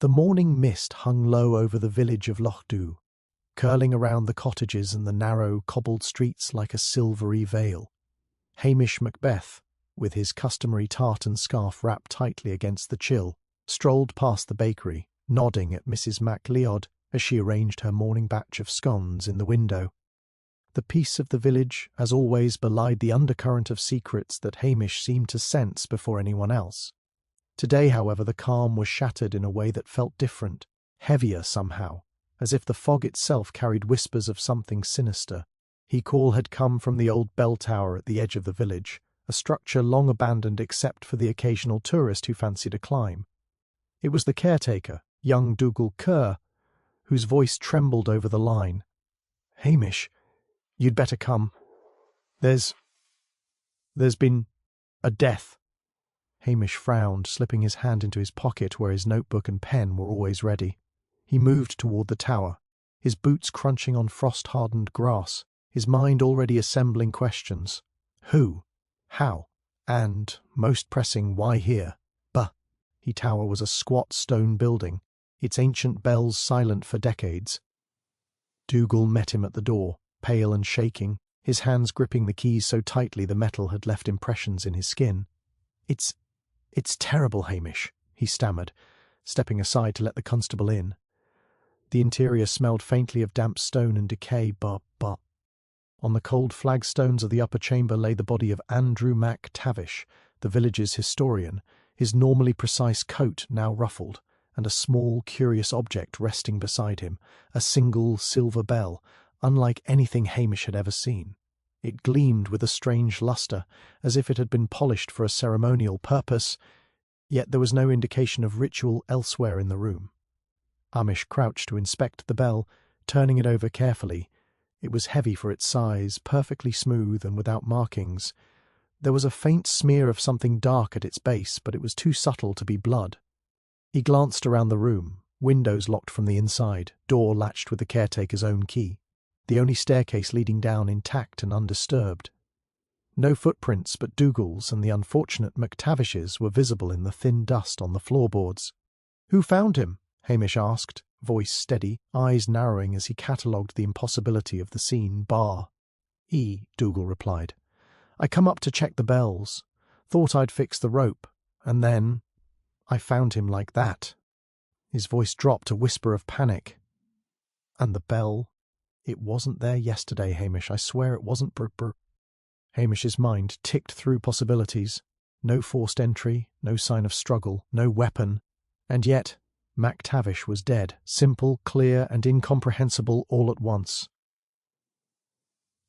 The morning mist hung low over the village of Lochdu, curling around the cottages and the narrow, cobbled streets like a silvery veil. Hamish Macbeth, with his customary tartan scarf wrapped tightly against the chill, strolled past the bakery, nodding at Mrs. MacLeod as she arranged her morning batch of scones in the window. The peace of the village, as always, belied the undercurrent of secrets that Hamish seemed to sense before anyone else. Today, however, the calm was shattered in a way that felt different, heavier somehow, as if the fog itself carried whispers of something sinister. The call had come from the old bell tower at the edge of the village, a structure long abandoned except for the occasional tourist who fancied a climb. It was the caretaker, young Dougal Kerr, whose voice trembled over the line. "Hamish, you'd better come. There's been a death." Hamish frowned, slipping his hand into his pocket where his notebook and pen were always ready. He moved toward the tower, his boots crunching on frost-hardened grass, his mind already assembling questions. Who? How? And, most pressing, why here? The tower was a squat stone building, its ancient bells silent for decades. Dougal met him at the door, pale and shaking, his hands gripping the keys so tightly the metal had left impressions in his skin. It's terrible, Hamish," he stammered, stepping aside to let the constable in. The interior smelled faintly of damp stone and decay, but. On the cold flagstones of the upper chamber lay the body of Andrew MacTavish, the village's historian, his normally precise coat now ruffled, and a small, curious object resting beside him, a single silver bell, unlike anything Hamish had ever seen. It gleamed with a strange lustre, as if it had been polished for a ceremonial purpose, yet there was no indication of ritual elsewhere in the room. Hamish crouched to inspect the bell, turning it over carefully. It was heavy for its size, perfectly smooth and without markings. There was a faint smear of something dark at its base, but it was too subtle to be blood. He glanced around the room, windows locked from the inside, door latched with the caretaker's own key, the only staircase leading down intact and undisturbed. No footprints but Dougal's and the unfortunate MacTavish's were visible in the thin dust on the floorboards. "Who found him?" Hamish asked, voice steady, eyes narrowing as he catalogued the impossibility of the scene. Dougal replied. "I come up to check the bells. Thought I'd fix the rope. And then I found him like that." His voice dropped, a whisper of panic. "And the bell? It wasn't there yesterday, Hamish. I swear it wasn't Hamish's mind ticked through possibilities. No forced entry, no sign of struggle, no weapon. And yet MacTavish was dead, simple, clear, and incomprehensible all at once.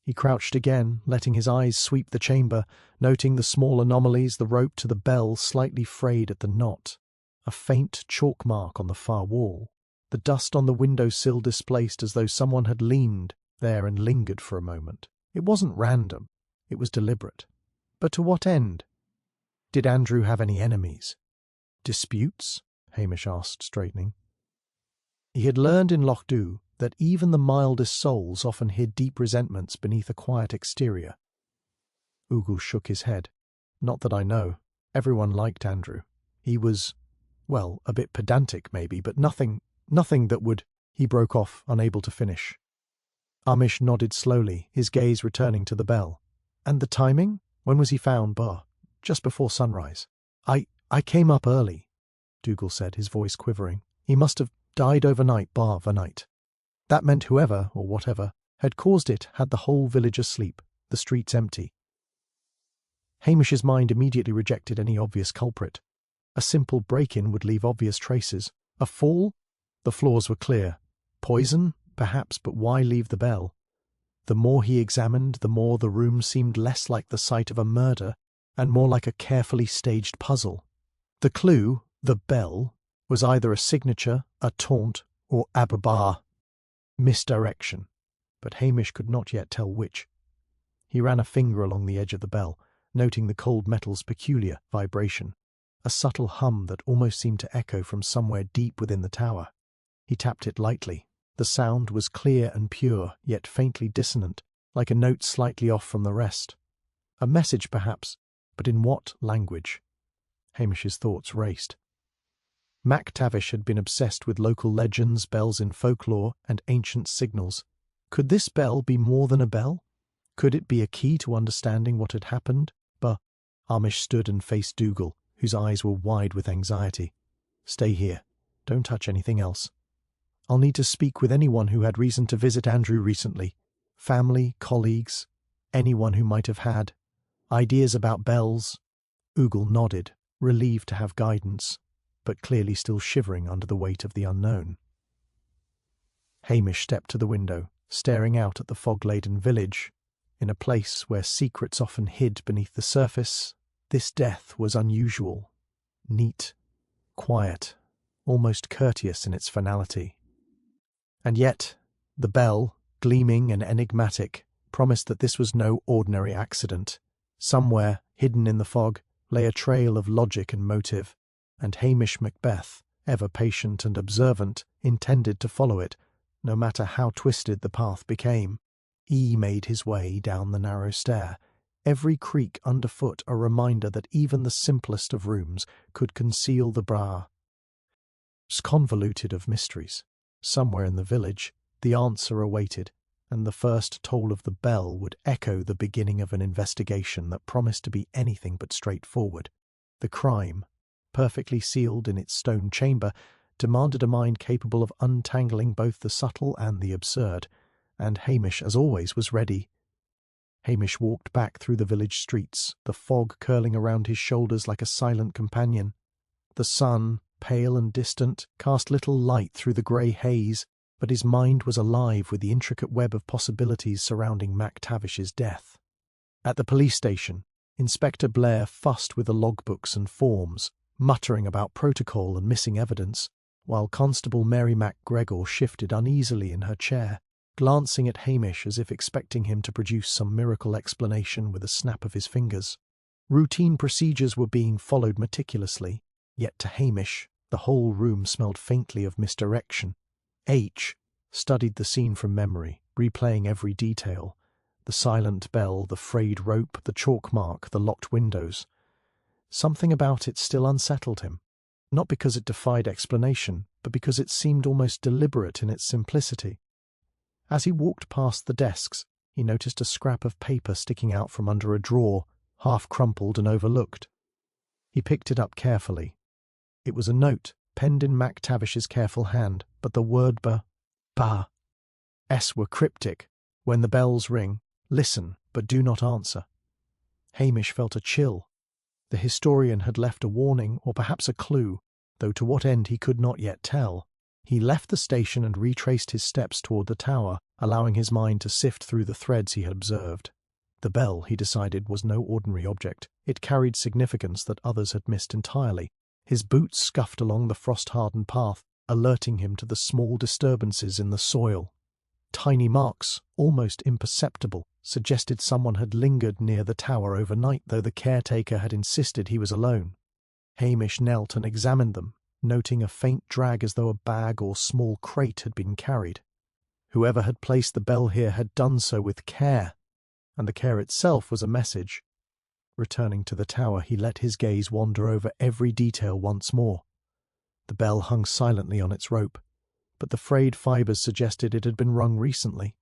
He crouched again, letting his eyes sweep the chamber, noting the small anomalies, the rope to the bell slightly frayed at the knot, a faint chalk mark on the far wall, the dust on the window-sill displaced as though someone had leaned there and lingered for a moment. It wasn't random. It was deliberate. But to what end? Did Andrew have any enemies? Disputes? Hamish asked, straightening. He had learned in Lochdu that even the mildest souls often hid deep resentments beneath a quiet exterior. Dougal shook his head. "Not that I know. Everyone liked Andrew. He was, well, a bit pedantic maybe, but nothing that would—" He broke off, unable to finish. Hamish nodded slowly, his gaze returning to the bell. "And the timing? When was he found, just before sunrise?" I came up early," Dougal said, his voice quivering. "He must have died overnight, the night. That meant whoever, or whatever, had caused it had the whole village asleep, the streets empty." Hamish's mind immediately rejected any obvious culprit. A simple break-in would leave obvious traces. A fall? The floors were clear. Poison? Perhaps, but why leave the bell? The more he examined, the more the room seemed less like the site of a murder and more like a carefully staged puzzle. The clue, the bell, was either a signature, a taunt, or ababar. Misdirection. But Hamish could not yet tell which. He ran a finger along the edge of the bell, noting the cold metal's peculiar vibration, a subtle hum that almost seemed to echo from somewhere deep within the tower. He tapped it lightly. The sound was clear and pure, yet faintly dissonant, like a note slightly off from the rest. A message, perhaps, but in what language? Hamish's thoughts raced. MacTavish had been obsessed with local legends, bells in folklore, and ancient signals. Could this bell be more than a bell? Could it be a key to understanding what had happened? Hamish stood and faced Dougal, whose eyes were wide with anxiety. "Stay here. Don't touch anything else. I'll need to speak with anyone who had reason to visit Andrew recently. Family, colleagues, anyone who might have had ideas about bells." Dougal nodded, relieved to have guidance, but clearly still shivering under the weight of the unknown. Hamish stepped to the window, staring out at the fog-laden village. In a place where secrets often hid beneath the surface, this death was unusual, neat, quiet, almost courteous in its finality. And yet, the bell, gleaming and enigmatic, promised that this was no ordinary accident. Somewhere, hidden in the fog, lay a trail of logic and motive, and Hamish Macbeth, ever patient and observant, intended to follow it, no matter how twisted the path became. He made his way down the narrow stair, every creak underfoot a reminder that even the simplest of rooms could conceal the bra. Convoluted of mysteries. Somewhere in the village, the answer awaited, and the first toll of the bell would echo the beginning of an investigation that promised to be anything but straightforward. The crime, perfectly sealed in its stone chamber, demanded a mind capable of untangling both the subtle and the absurd, and Hamish, as always, was ready. Hamish walked back through the village streets, the fog curling around his shoulders like a silent companion. The sun, pale and distant, cast little light through the grey haze, but his mind was alive with the intricate web of possibilities surrounding MacTavish's death. At the police station, Inspector Blair fussed with the logbooks and forms, muttering about protocol and missing evidence, while Constable Mary MacGregor shifted uneasily in her chair, glancing at Hamish as if expecting him to produce some miracle explanation with a snap of his fingers. Routine procedures were being followed meticulously, yet to Hamish the whole room smelled faintly of misdirection. H studied the scene from memory, replaying every detail: the silent bell, the frayed rope, the chalk mark, the locked windows. Something about it still unsettled him, not because it defied explanation, but because it seemed almost deliberate in its simplicity. As he walked past the desks, he noticed a scrap of paper sticking out from under a drawer, half crumpled and overlooked. He picked it up carefully. It was a note, penned in MacTavish's careful hand, but the word S were cryptic. "When the bells ring, listen, but do not answer." Hamish felt a chill. The historian had left a warning, or perhaps a clue, though to what end he could not yet tell. He left the station and retraced his steps toward the tower, allowing his mind to sift through the threads he had observed. The bell, he decided, was no ordinary object. It carried significance that others had missed entirely. His boots scuffed along the frost-hardened path, alerting him to the small disturbances in the soil. Tiny marks, almost imperceptible, suggested someone had lingered near the tower overnight, though the caretaker had insisted he was alone. Hamish knelt and examined them, noting a faint drag as though a bag or small crate had been carried. Whoever had placed the bell here had done so with care, and the care itself was a message. Returning to the tower, he let his gaze wander over every detail once more. The bell hung silently on its rope, but the frayed fibres suggested it had been rung recently.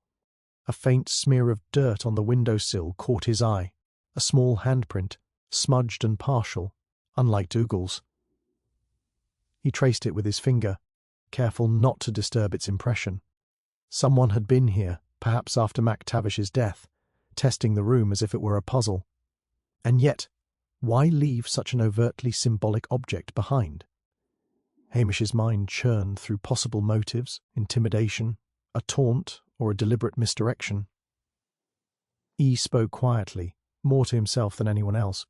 A faint smear of dirt on the window-sill caught his eye, a small handprint, smudged and partial, unlike Dougal's. He traced it with his finger, careful not to disturb its impression. Someone had been here, perhaps after MacTavish's death, testing the room as if it were a puzzle. And yet, why leave such an overtly symbolic object behind? Hamish's mind churned through possible motives: intimidation, a taunt, or a deliberate misdirection. E spoke quietly, more to himself than anyone else.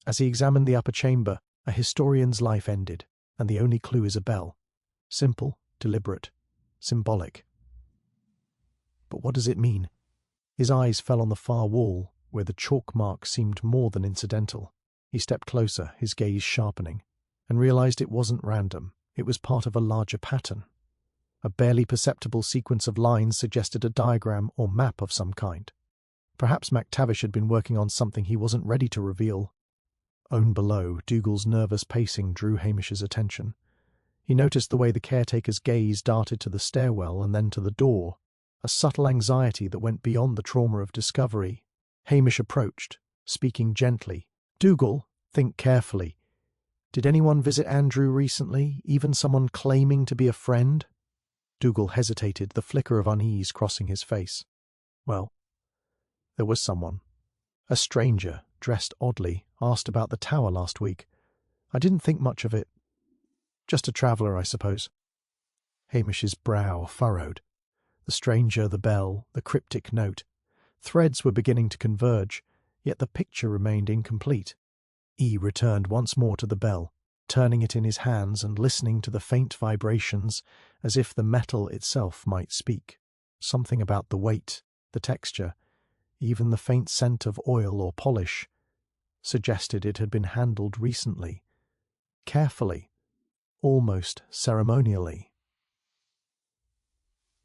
As he examined the upper chamber, a historian's life ended, and the only clue is a bell. Simple, deliberate, symbolic. But what does it mean? His eyes fell on the far wall, where the chalk mark seemed more than incidental. He stepped closer, his gaze sharpening, and realized it wasn't random. It was part of a larger pattern. A barely perceptible sequence of lines suggested a diagram or map of some kind. Perhaps MacTavish had been working on something he wasn't ready to reveal. Own below, Dougal's nervous pacing drew Hamish's attention. He noticed the way the caretaker's gaze darted to the stairwell and then to the door, a subtle anxiety that went beyond the trauma of discovery. Hamish approached, speaking gently. "Dougal, think carefully. Did anyone visit Andrew recently, even someone claiming to be a friend?" Dougal hesitated, the flicker of unease crossing his face. "Well, there was someone. A stranger, dressed oddly, asked about the tower last week. I didn't think much of it. Just a traveller, I suppose." Hamish's brow furrowed. The stranger, the bell, the cryptic note. Threads were beginning to converge, yet the picture remained incomplete. He returned once more to the bell, turning it in his hands and listening to the faint vibrations as if the metal itself might speak. Something about the weight, the texture, even the faint scent of oil or polish, suggested it had been handled recently, carefully, almost ceremonially.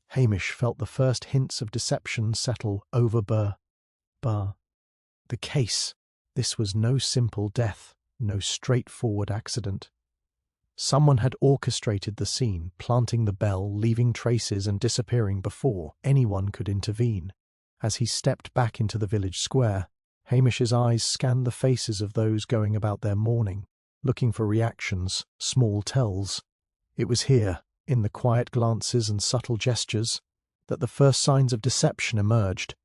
Hamish felt the first hints of deception settle over the case. This was no simple death, no straightforward accident. Someone had orchestrated the scene, planting the bell, leaving traces and disappearing before anyone could intervene. As he stepped back into the village square, Hamish's eyes scanned the faces of those going about their mourning, looking for reactions, small tells. It was here, in the quiet glances and subtle gestures, that the first signs of deception emerged.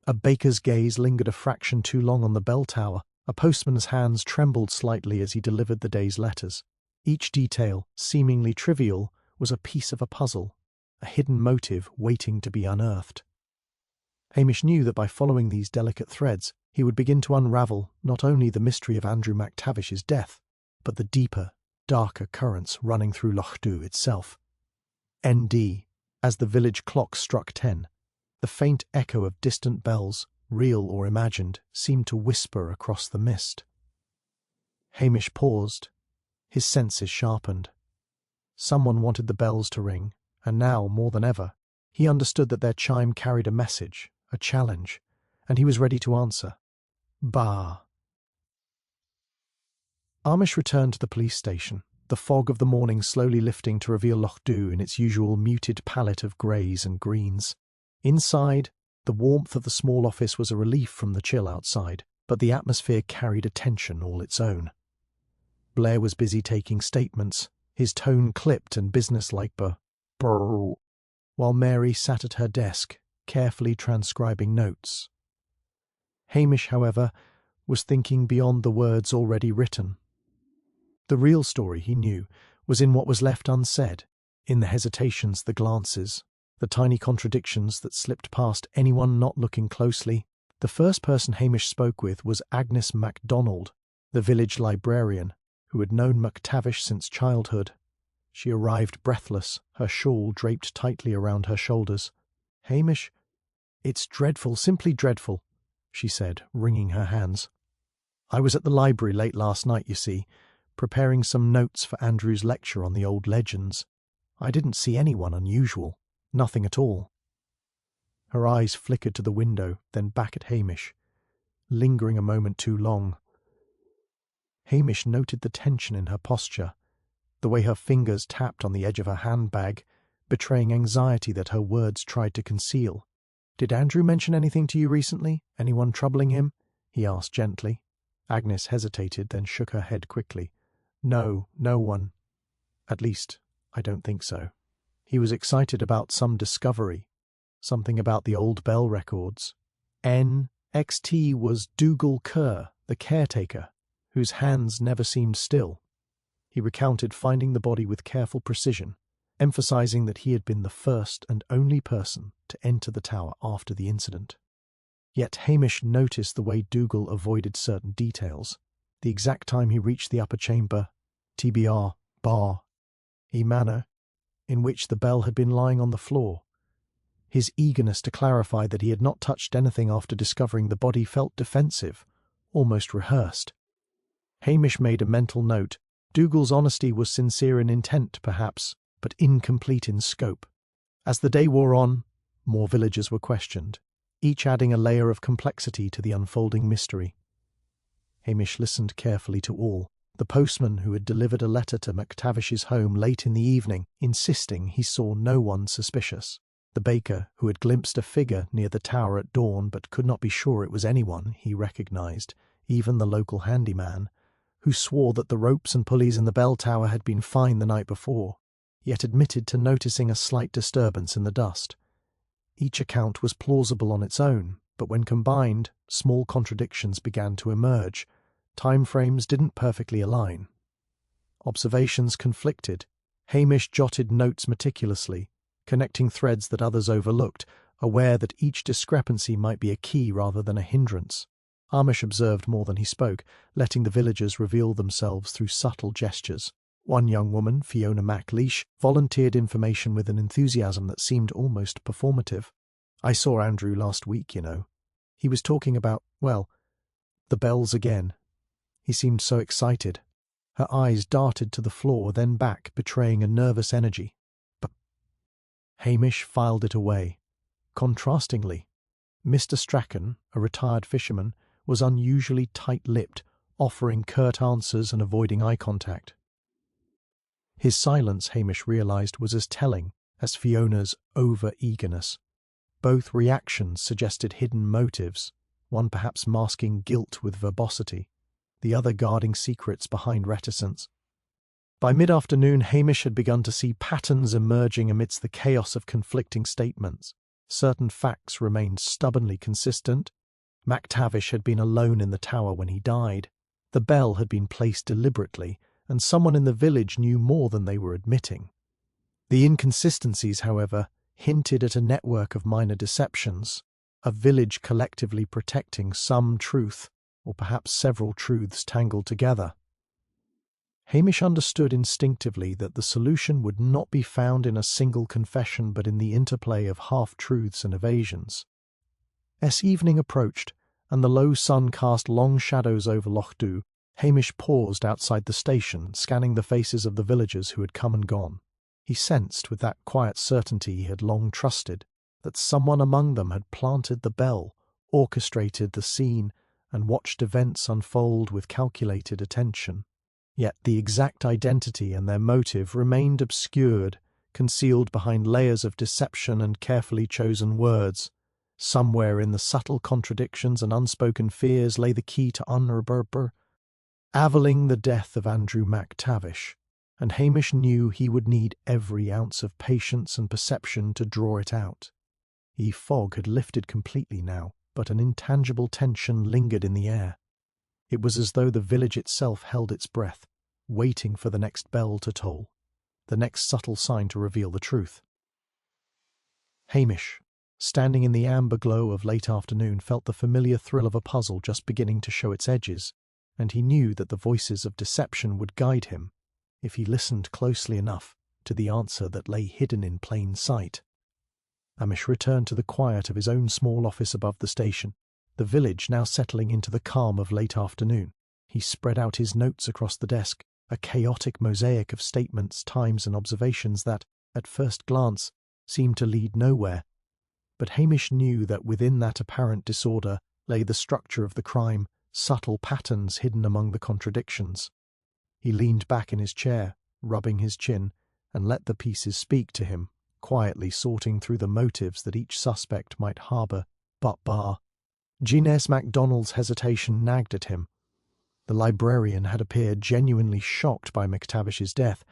A baker's gaze lingered a fraction too long on the bell tower. A postman's hands trembled slightly as he delivered the day's letters. Each detail, seemingly trivial, was a piece of a puzzle, a hidden motive waiting to be unearthed. Hamish knew that by following these delicate threads, he would begin to unravel not only the mystery of Andrew MacTavish's death, but the deeper, darker currents running through Loch Dhu itself. N.D. As the village clock struck 10, the faint echo of distant bells, real or imagined, seemed to whisper across the mist. Hamish paused, his senses sharpened. Someone wanted the bells to ring, and now, more than ever, he understood that their chime carried a message, a challenge, and he was ready to answer. Bah! Hamish returned to the police station, the fog of the morning slowly lifting to reveal Loch Dhu in its usual muted palette of greys and greens. Inside, the warmth of the small office was a relief from the chill outside, but the atmosphere carried a tension all its own. Blair was busy taking statements, his tone clipped and businesslike, brrr, while Mary sat at her desk, carefully transcribing notes. Hamish, however, was thinking beyond the words already written. The real story, he knew, was in what was left unsaid, in the hesitations, the glances, the tiny contradictions that slipped past anyone not looking closely. The first person Hamish spoke with was Agnes MacDonald, the village librarian, who had known MacTavish since childhood. She arrived breathless, her shawl draped tightly around her shoulders. "Hamish, it's dreadful, simply dreadful," she said, wringing her hands. "I was at the library late last night, you see, preparing some notes for Andrew's lecture on the old legends. I didn't see anyone unusual, nothing at all." Her eyes flickered to the window, then back at Hamish, lingering a moment too long. Hamish noted the tension in her posture, the way her fingers tapped on the edge of her handbag, betraying anxiety that her words tried to conceal. "Did Andrew mention anything to you recently? Anyone troubling him?" he asked gently. Agnes hesitated, then shook her head quickly. "No, no one. At least, I don't think so. He was excited about some discovery, something about the old bell records. NXT was Dougal Kerr, the caretaker, whose hands never seemed still." He recounted finding the body with careful precision, emphasizing that he had been the first and only person to enter the tower after the incident. Yet Hamish noticed the way Dougal avoided certain details. The exact time he reached the upper chamber, TBR, bar, E manner, in which the bell had been lying on the floor. His eagerness to clarify that he had not touched anything after discovering the body felt defensive, almost rehearsed. Hamish made a mental note. Dougal's honesty was sincere in intent, perhaps, but incomplete in scope. As the day wore on, more villagers were questioned, each adding a layer of complexity to the unfolding mystery. Hamish listened carefully to all. The postman who had delivered a letter to McTavish's home late in the evening, insisting he saw no one suspicious. The baker who had glimpsed a figure near the tower at dawn but could not be sure it was anyone he recognised, even the local handyman, who swore that the ropes and pulleys in the bell tower had been fine the night before, yet admitted to noticing a slight disturbance in the dust. Each account was plausible on its own, but when combined, small contradictions began to emerge. Time frames didn't perfectly align. Observations conflicted. Hamish jotted notes meticulously, connecting threads that others overlooked, aware that each discrepancy might be a key rather than a hindrance. Hamish observed more than he spoke, letting the villagers reveal themselves through subtle gestures. One young woman, Fiona MacLeish, volunteered information with an enthusiasm that seemed almost performative. "I saw Andrew last week, you know. He was talking about, well, the bells again. He seemed so excited." Her eyes darted to the floor, then back, betraying a nervous energy. But Hamish filed it away. Contrastingly, Mr. Strachan, a retired fisherman, was unusually tight-lipped, offering curt answers and avoiding eye contact. His silence, Hamish realised, was as telling as Fiona's over-eagerness. Both reactions suggested hidden motives, one perhaps masking guilt with verbosity, the other guarding secrets behind reticence. By mid-afternoon, Hamish had begun to see patterns emerging amidst the chaos of conflicting statements. Certain facts remained stubbornly consistent. McTavish had been alone in the tower when he died. The bell had been placed deliberately, and someone in the village knew more than they were admitting. The inconsistencies, however, hinted at a network of minor deceptions, a village collectively protecting some truth, or perhaps several truths tangled together. Hamish understood instinctively that the solution would not be found in a single confession but in the interplay of half-truths and evasions. As evening approached, and the low sun cast long shadows over Loch Dhu, Hamish paused outside the station, scanning the faces of the villagers who had come and gone. He sensed, with that quiet certainty he had long trusted, that someone among them had planted the bell, orchestrated the scene, and watched events unfold with calculated attention. Yet the exact identity and their motive remained obscured, concealed behind layers of deception and carefully chosen words. Somewhere in the subtle contradictions and unspoken fears lay the key to unraveling the death of Andrew McTavish, and Hamish knew he would need every ounce of patience and perception to draw it out. The fog had lifted completely now, but an intangible tension lingered in the air. It was as though the village itself held its breath, waiting for the next bell to toll, the next subtle sign to reveal the truth. Hamish, standing in the amber glow of late afternoon, felt the familiar thrill of a puzzle just beginning to show its edges, and he knew that the voices of deception would guide him, if he listened closely enough, to the answer that lay hidden in plain sight. Hamish returned to the quiet of his own small office above the station, the village now settling into the calm of late afternoon. He spread out his notes across the desk, a chaotic mosaic of statements, times, and observations that, at first glance, seemed to lead nowhere. But Hamish knew that within that apparent disorder lay the structure of the crime, subtle patterns hidden among the contradictions. He leaned back in his chair, rubbing his chin, and let the pieces speak to him, quietly sorting through the motives that each suspect might harbour. But Jeanesse MacDonald's hesitation nagged at him. The librarian had appeared genuinely shocked by McTavish's death,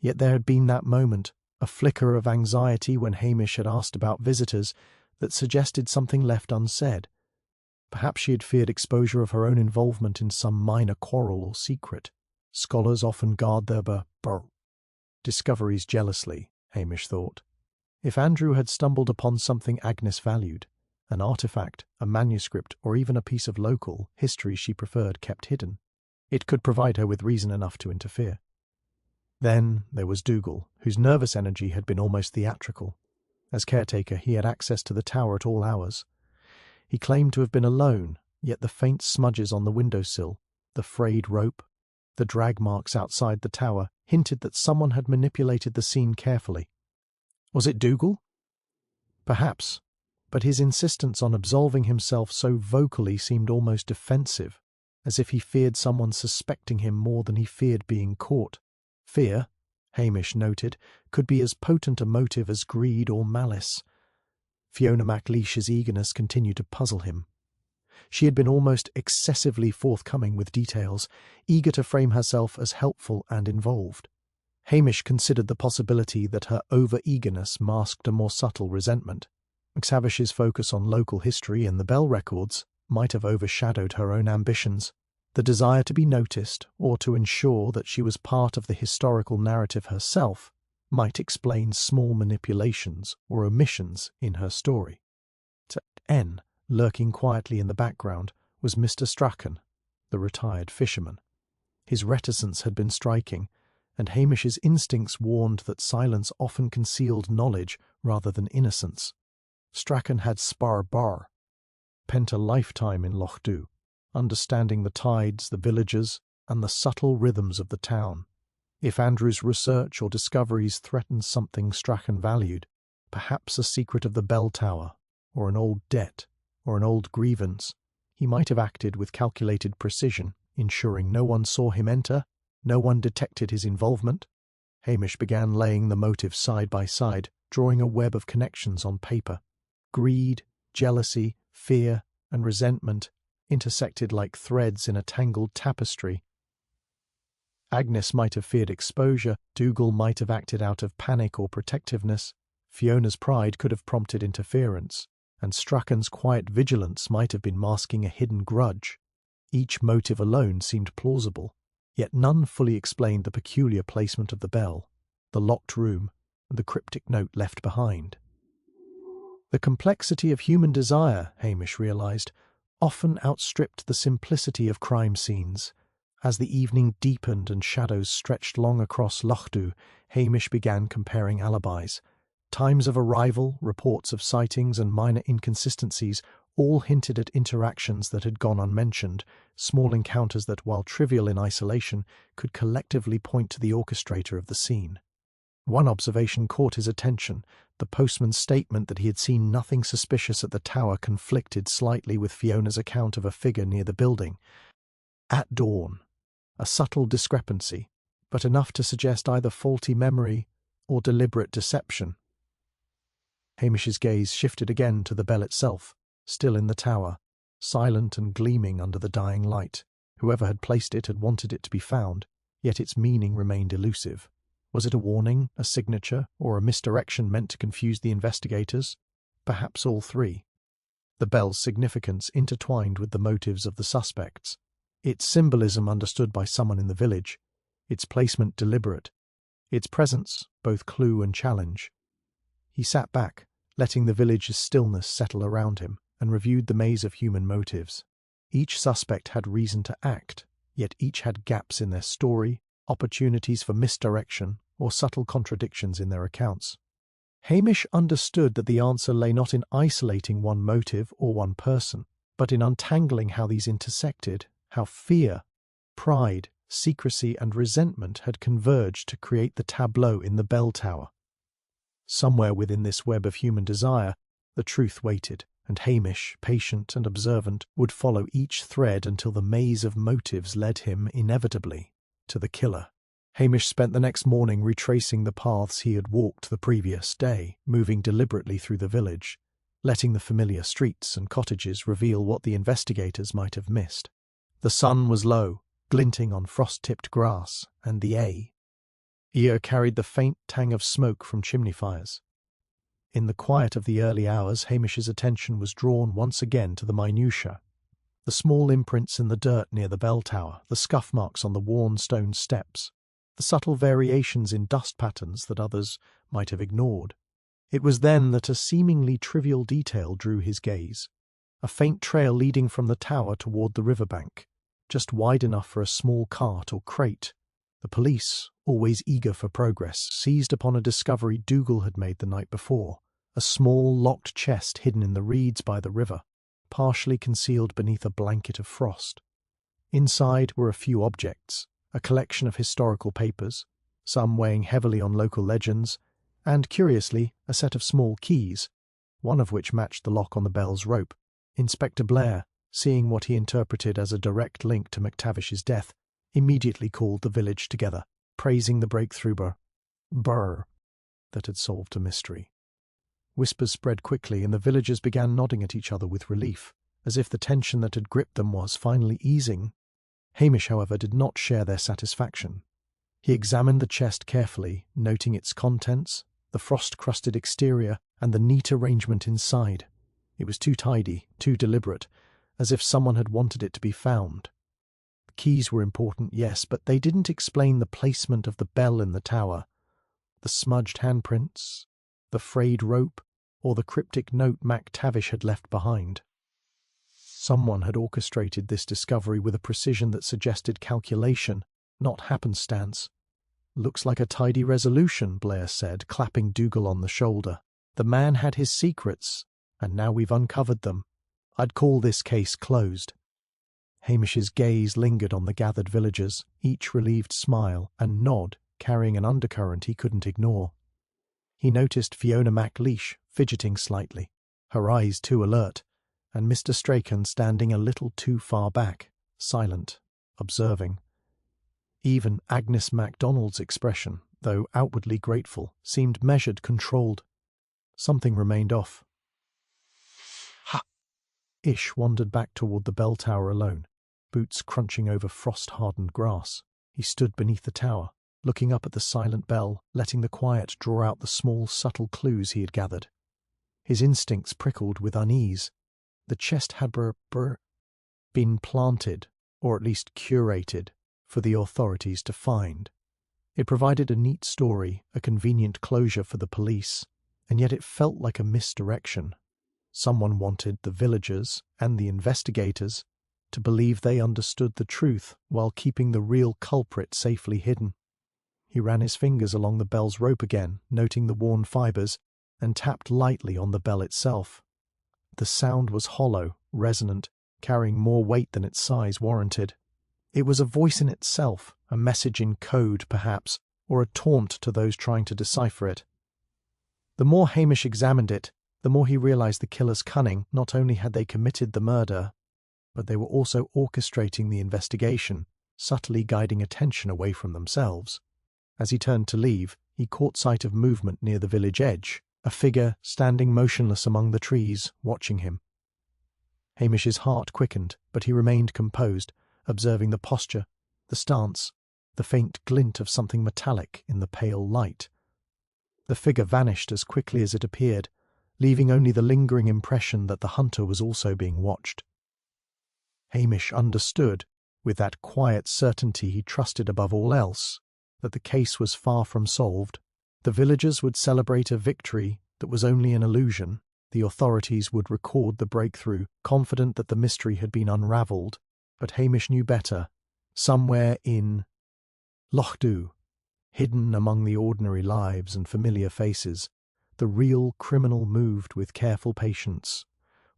yet there had been that moment, a flicker of anxiety when Hamish had asked about visitors, that suggested something left unsaid. Perhaps she had feared exposure of her own involvement in some minor quarrel or secret. Scholars often guard their discoveries jealously, Hamish thought. If Andrew had stumbled upon something Agnes valued, an artifact, a manuscript, or even a piece of local history she preferred kept hidden, it could provide her with reason enough to interfere. Then there was Dougal, whose nervous energy had been almost theatrical. As caretaker, he had access to the tower at all hours. He claimed to have been alone, yet the faint smudges on the windowsill, the frayed rope, the drag marks outside the tower hinted that someone had manipulated the scene carefully. Was it Dougal? Perhaps, but his insistence on absolving himself so vocally seemed almost defensive, as if he feared someone suspecting him more than he feared being caught. Fear, Hamish noted, could be as potent a motive as greed or malice. Fiona MacLeish's eagerness continued to puzzle him. She had been almost excessively forthcoming with details, eager to frame herself as helpful and involved. Hamish considered the possibility that her over-eagerness masked a more subtle resentment. McSavish's focus on local history and the Bell records might have overshadowed her own ambitions. The desire to be noticed, or to ensure that she was part of the historical narrative herself, might explain small manipulations or omissions in her story. To N, lurking quietly in the background, was Mr. Strachan, the retired fisherman. His reticence had been striking, and Hamish's instincts warned that silence often concealed knowledge rather than innocence. Strachan had spent a lifetime in Loch Dhu, understanding the tides, the villagers, and the subtle rhythms of the town. If Andrew's research or discoveries threatened something Strachan valued, perhaps a secret of the bell tower, or an old debt, or an old grievance, he might have acted with calculated precision, ensuring no one saw him enter, no one detected his involvement. Hamish began laying the motives side by side, drawing a web of connections on paper. Greed, jealousy, fear, and resentment intersected like threads in a tangled tapestry. Agnes might have feared exposure, Dougal might have acted out of panic or protectiveness, Fiona's pride could have prompted interference, and Strachan's quiet vigilance might have been masking a hidden grudge. Each motive alone seemed plausible, yet none fully explained the peculiar placement of the bell, the locked room, and the cryptic note left behind. The complexity of human desire, Hamish realized, often outstripped the simplicity of crime scenes. As the evening deepened and shadows stretched long across Loch Dhu, Hamish began comparing alibis. Times of arrival, reports of sightings, and minor inconsistencies all hinted at interactions that had gone unmentioned, small encounters that, while trivial in isolation, could collectively point to the orchestrator of the scene. One observation caught his attention. The postman's statement that he had seen nothing suspicious at the tower conflicted slightly with Fiona's account of a figure near the building. At dawn. A subtle discrepancy, but enough to suggest either faulty memory or deliberate deception. Hamish's gaze shifted again to the bell itself, still in the tower, silent and gleaming under the dying light. Whoever had placed it had wanted it to be found, yet its meaning remained elusive. Was it a warning, a signature, or a misdirection meant to confuse the investigators? Perhaps all three. The bell's significance intertwined with the motives of the suspects. Its symbolism understood by someone in the village, its placement deliberate, its presence both clue and challenge. He sat back, letting the village's stillness settle around him, and reviewed the maze of human motives. Each suspect had reason to act, yet each had gaps in their story, opportunities for misdirection, or subtle contradictions in their accounts. Hamish understood that the answer lay not in isolating one motive or one person, but in untangling how these intersected, how fear, pride, secrecy, and resentment had converged to create the tableau in the bell tower. Somewhere within this web of human desire, the truth waited, and Hamish, patient and observant, would follow each thread until the maze of motives led him, inevitably, to the killer. Hamish spent the next morning retracing the paths he had walked the previous day, moving deliberately through the village, letting the familiar streets and cottages reveal what the investigators might have missed. The sun was low, glinting on frost-tipped grass, and the air carried the faint tang of smoke from chimney fires. In the quiet of the early hours, Hamish's attention was drawn once again to the minutiae. The small imprints in the dirt near the bell tower, the scuff marks on the worn stone steps, the subtle variations in dust patterns that others might have ignored. It was then that a seemingly trivial detail drew his gaze. A faint trail leading from the tower toward the riverbank, just wide enough for a small cart or crate. The police, always eager for progress, seized upon a discovery Dougal had made the night before, a small locked chest hidden in the reeds by the river, partially concealed beneath a blanket of frost. Inside were a few objects, a collection of historical papers, some weighing heavily on local legends, and, curiously, a set of small keys, one of which matched the lock on the bell's rope. Inspector Blair, seeing what he interpreted as a direct link to McTavish's death, immediately called the village together, praising the breakthrough burr that had solved a mystery. Whispers spread quickly, and the villagers began nodding at each other with relief, as if the tension that had gripped them was finally easing. Hamish, however, did not share their satisfaction. He examined the chest carefully, noting its contents, the frost-crusted exterior, and the neat arrangement inside. It was too tidy, too deliberate, as if someone had wanted it to be found. The keys were important, yes, but they didn't explain the placement of the bell in the tower, the smudged handprints, the frayed rope, or the cryptic note McTavish had left behind. Someone had orchestrated this discovery with a precision that suggested calculation, not happenstance. "Looks like a tidy resolution," Blair said, clapping Dougal on the shoulder. "The man had his secrets, and now we've uncovered them. I'd call this case closed." Hamish's gaze lingered on the gathered villagers, each relieved smile and nod carrying an undercurrent he couldn't ignore. He noticed Fiona MacLeish fidgeting slightly, her eyes too alert, and Mr. Strachan standing a little too far back, silent, observing. Even Agnes MacDonald's expression, though outwardly grateful, seemed measured, controlled. Something remained off. "Ha!" Ish wandered back toward the bell tower alone, boots crunching over frost-hardened grass. He stood beneath the tower, looking up at the silent bell, letting the quiet draw out the small, subtle clues he had gathered. His instincts prickled with unease. The chest had been planted, or at least curated, for the authorities to find. It provided a neat story, a convenient closure for the police, and yet it felt like a misdirection. Someone wanted the villagers and the investigators to believe they understood the truth while keeping the real culprit safely hidden. He ran his fingers along the bell's rope again, noting the worn fibers, and tapped lightly on the bell itself. The sound was hollow, resonant, carrying more weight than its size warranted. It was a voice in itself, a message in code, perhaps, or a taunt to those trying to decipher it. The more Hamish examined it, the more he realized the killer's cunning. Not only had they committed the murder, but they were also orchestrating the investigation, subtly guiding attention away from themselves. As he turned to leave, he caught sight of movement near the village edge, a figure standing motionless among the trees, watching him. Hamish's heart quickened, but he remained composed, observing the posture, the stance, the faint glint of something metallic in the pale light. The figure vanished as quickly as it appeared, leaving only the lingering impression that the hunter was also being watched. Hamish understood, with that quiet certainty he trusted above all else, that the case was far from solved. The villagers would celebrate a victory that was only an illusion. The authorities would record the breakthrough, confident that the mystery had been unravelled. But Hamish knew better. Somewhere in Lochdu, hidden among the ordinary lives and familiar faces, the real criminal moved with careful patience,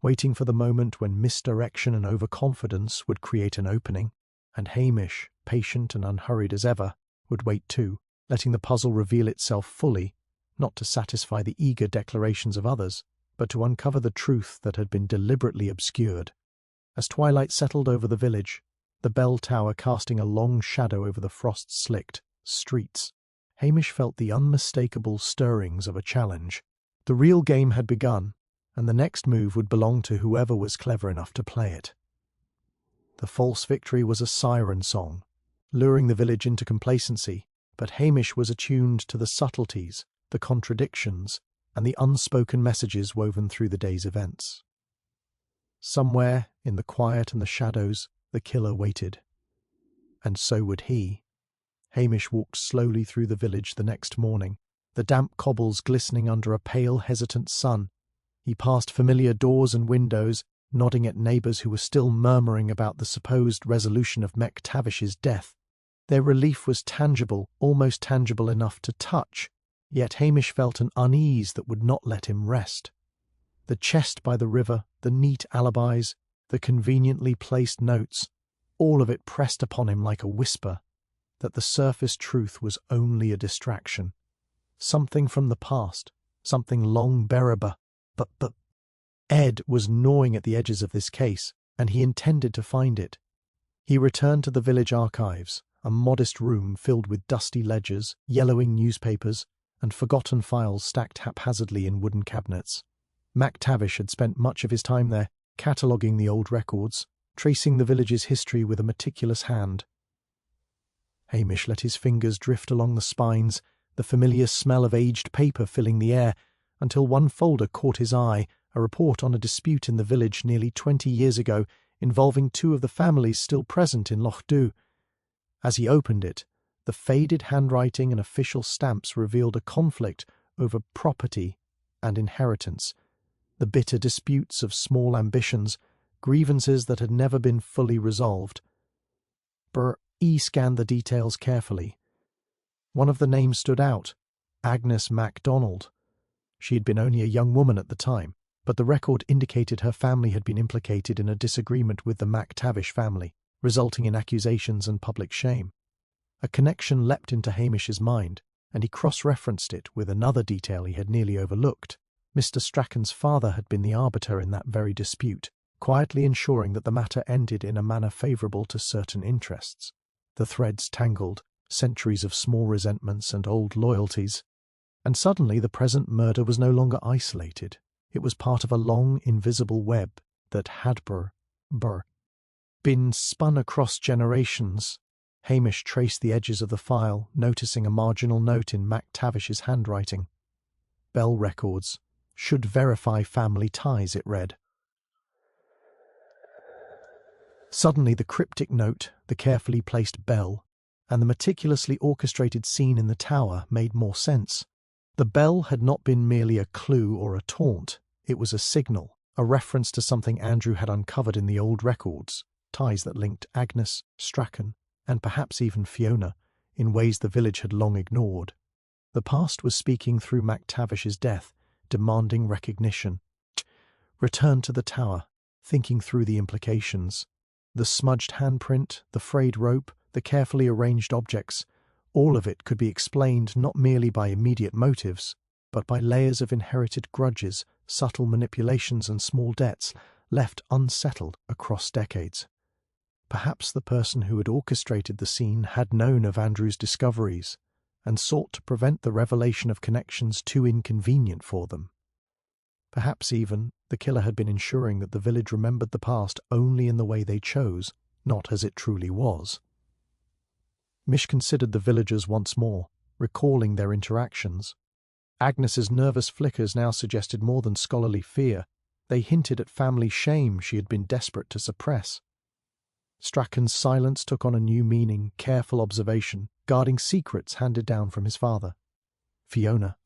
waiting for the moment when misdirection and overconfidence would create an opening, and Hamish, patient and unhurried as ever, would wait too, letting the puzzle reveal itself fully, not to satisfy the eager declarations of others, but to uncover the truth that had been deliberately obscured. As twilight settled over the village, the bell tower casting a long shadow over the frost-slicked streets, Hamish felt the unmistakable stirrings of a challenge. The real game had begun, and the next move would belong to whoever was clever enough to play it. The false victory was a siren song, luring the village into complacency, but Hamish was attuned to the subtleties, the contradictions, and the unspoken messages woven through the day's events. Somewhere, in the quiet and the shadows, the killer waited. And so would he. Hamish walked slowly through the village the next morning, the damp cobbles glistening under a pale, hesitant sun. He passed familiar doors and windows, nodding at neighbours who were still murmuring about the supposed resolution of McTavish's death. Their relief was tangible, almost tangible enough to touch, yet Hamish felt an unease that would not let him rest. The chest by the river, the neat alibis, the conveniently placed notes, all of it pressed upon him like a whisper, that the surface truth was only a distraction. Something from the past, something long buried, but Ed was gnawing at the edges of this case, and he intended to find it. He returned to the village archives, a modest room filled with dusty ledgers, yellowing newspapers, and forgotten files stacked haphazardly in wooden cabinets. MacTavish had spent much of his time there, cataloguing the old records, tracing the village's history with a meticulous hand. Hamish let his fingers drift along the spines, the familiar smell of aged paper filling the air, until one folder caught his eye, a report on a dispute in the village nearly 20 years ago involving two of the families still present in Loch Dhu. As he opened it, the faded handwriting and official stamps revealed a conflict over property and inheritance, the bitter disputes of small ambitions, grievances that had never been fully resolved. He scanned the details carefully. One of the names stood out, Agnes MacDonald. She had been only a young woman at the time, but the record indicated her family had been implicated in a disagreement with the MacTavish family, resulting in accusations and public shame. A connection leapt into Hamish's mind, and he cross-referenced it with another detail he had nearly overlooked. Mr. Strachan's father had been the arbiter in that very dispute, quietly ensuring that the matter ended in a manner favourable to certain interests. The threads tangled, centuries of small resentments and old loyalties, and suddenly the present murder was no longer isolated. It was part of a long, invisible web that had been spun across generations. Hamish traced the edges of the file, noticing a marginal note in MacTavish's handwriting. Bell records. Should verify family ties, it read. Suddenly the cryptic note, the carefully placed bell, and the meticulously orchestrated scene in the tower made more sense. The bell had not been merely a clue or a taunt. It was a signal, a reference to something Andrew had uncovered in the old records, ties that linked Agnes, Strachan, and perhaps even Fiona, in ways the village had long ignored. The past was speaking through MacTavish's death, demanding recognition. Returned to the tower, thinking through the implications. The smudged handprint, the frayed rope, the carefully arranged objects, all of it could be explained not merely by immediate motives, but by layers of inherited grudges, subtle manipulations and small debts left unsettled across decades. Perhaps the person who had orchestrated the scene had known of Andrew's discoveries and sought to prevent the revelation of connections too inconvenient for them. Perhaps even the killer had been ensuring that the village remembered the past only in the way they chose, not as it truly was. Mish considered the villagers once more, recalling their interactions. Agnes's nervous flickers now suggested more than scholarly fear. They hinted at family shame she had been desperate to suppress. Strachan's silence took on a new meaning, careful observation, guarding secrets handed down from his father. Fiona,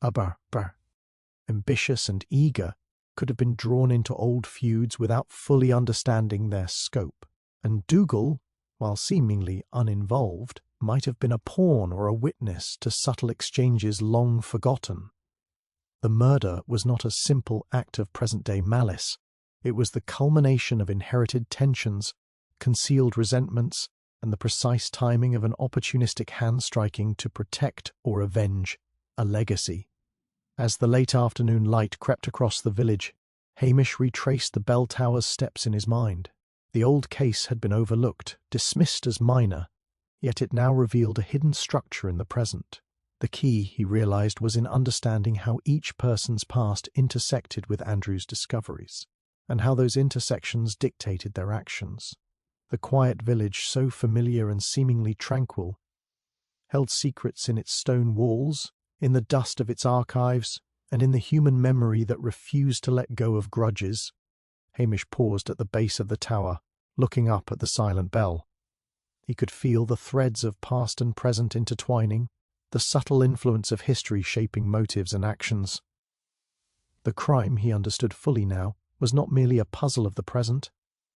ambitious and eager, could have been drawn into old feuds without fully understanding their scope, and Dougal, while seemingly uninvolved, might have been a pawn or a witness to subtle exchanges long forgotten. The murder was not a simple act of present-day malice. It was the culmination of inherited tensions, concealed resentments, and the precise timing of an opportunistic hand-striking to protect or avenge a legacy. As the late afternoon light crept across the village, Hamish retraced the bell tower's steps in his mind. The old case had been overlooked, dismissed as minor, yet it now revealed a hidden structure in the present. The key, he realized, was in understanding how each person's past intersected with Andrew's discoveries, and how those intersections dictated their actions. The quiet village, so familiar and seemingly tranquil, held secrets in its stone walls, in the dust of its archives, and in the human memory that refused to let go of grudges. Hamish paused at the base of the tower, looking up at the silent bell. He could feel the threads of past and present intertwining, the subtle influence of history shaping motives and actions. The crime, he understood fully now, was not merely a puzzle of the present.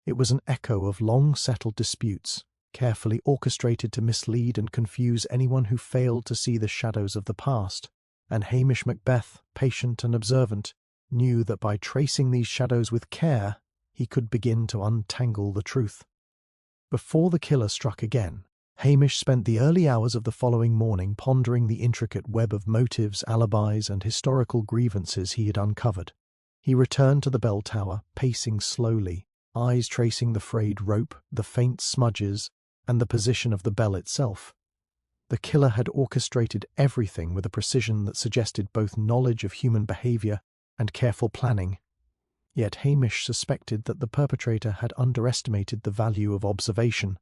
It was an echo of long-settled disputes, carefully orchestrated to mislead and confuse anyone who failed to see the shadows of the past. And Hamish Macbeth, patient and observant, knew that by tracing these shadows with care, he could begin to untangle the truth. Before the killer struck again, Hamish spent the early hours of the following morning pondering the intricate web of motives, alibis, and historical grievances he had uncovered. He returned to the bell tower, pacing slowly, eyes tracing the frayed rope, the faint smudges, and the position of the bell itself. The killer had orchestrated everything with a precision that suggested both knowledge of human behavior and careful planning. Yet Hamish suspected that the perpetrator had underestimated the value of observation,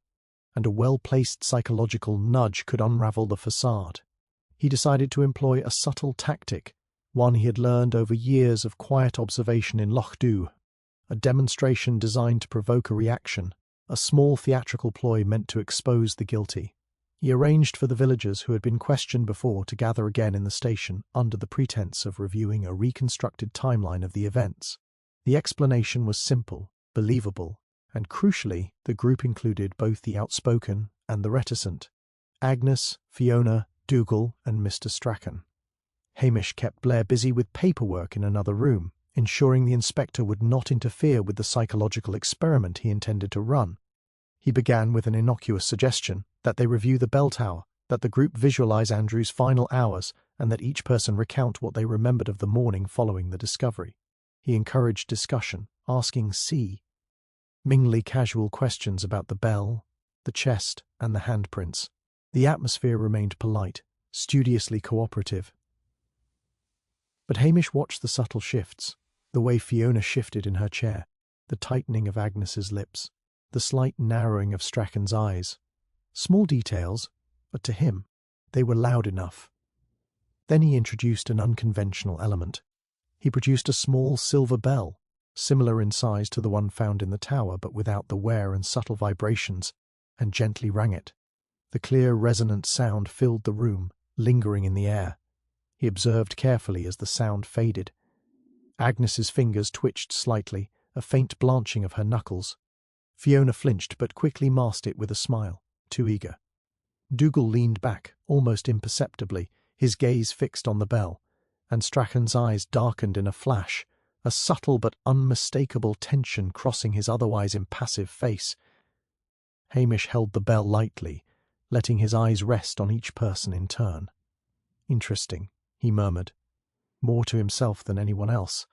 and a well-placed psychological nudge could unravel the facade. He decided to employ a subtle tactic, one he had learned over years of quiet observation in Loch Dhu, a demonstration designed to provoke a reaction, a small theatrical ploy meant to expose the guilty. He arranged for the villagers who had been questioned before to gather again in the station under the pretense of reviewing a reconstructed timeline of the events. The explanation was simple, believable, and crucially, the group included both the outspoken and the reticent: Agnes, Fiona, Dougal, and Mr. Strachan. Hamish kept Blair busy with paperwork in another room, ensuring the inspector would not interfere with the psychological experiment he intended to run. He began with an innocuous suggestion that they review the bell tower, that the group visualize Andrew's final hours, and that each person recount what they remembered of the morning following the discovery. He encouraged discussion, asking mingly casual questions about the bell, the chest, and the handprints. The atmosphere remained polite, studiously cooperative. But Hamish watched the subtle shifts, the way Fiona shifted in her chair, the tightening of Agnes's lips, the slight narrowing of Strachan's eyes. Small details, but to him, they were loud enough. Then he introduced an unconventional element. He produced a small silver bell, similar in size to the one found in the tower but without the wear and subtle vibrations, and gently rang it. The clear, resonant sound filled the room, lingering in the air. He observed carefully as the sound faded. Agnes's fingers twitched slightly, a faint blanching of her knuckles. Fiona flinched but quickly masked it with a smile, too eager. Dougal leaned back, almost imperceptibly, his gaze fixed on the bell, and Strachan's eyes darkened in a flash, a subtle but unmistakable tension crossing his otherwise impassive face. Hamish held the bell lightly, letting his eyes rest on each person in turn. "Interesting," he murmured, more to himself than anyone else.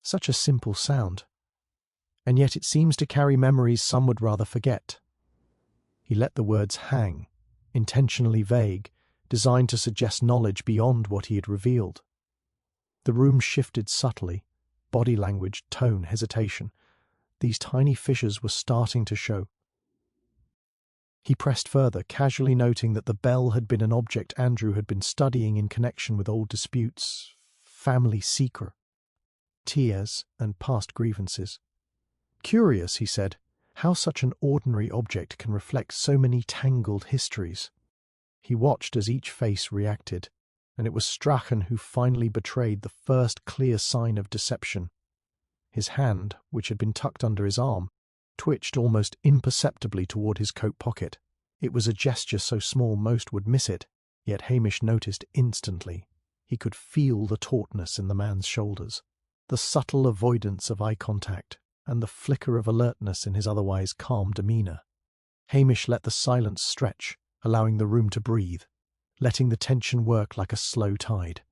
"Such a simple sound. And yet it seems to carry memories some would rather forget." He let the words hang, intentionally vague, designed to suggest knowledge beyond what he had revealed. The room shifted subtly, body language, tone, hesitation. These tiny fissures were starting to show. He pressed further, casually noting that the bell had been an object Andrew had been studying in connection with old disputes, family secret, tears, and past grievances. "Curious," he said, "how such an ordinary object can reflect so many tangled histories." He watched as each face reacted, and it was Strachan who finally betrayed the first clear sign of deception. His hand, which had been tucked under his arm, twitched almost imperceptibly toward his coat pocket. It was a gesture so small most would miss it, yet Hamish noticed instantly. He could feel the tautness in the man's shoulders, the subtle avoidance of eye contact, and the flicker of alertness in his otherwise calm demeanour. Hamish let the silence stretch, allowing the room to breathe, letting the tension work like a slow tide.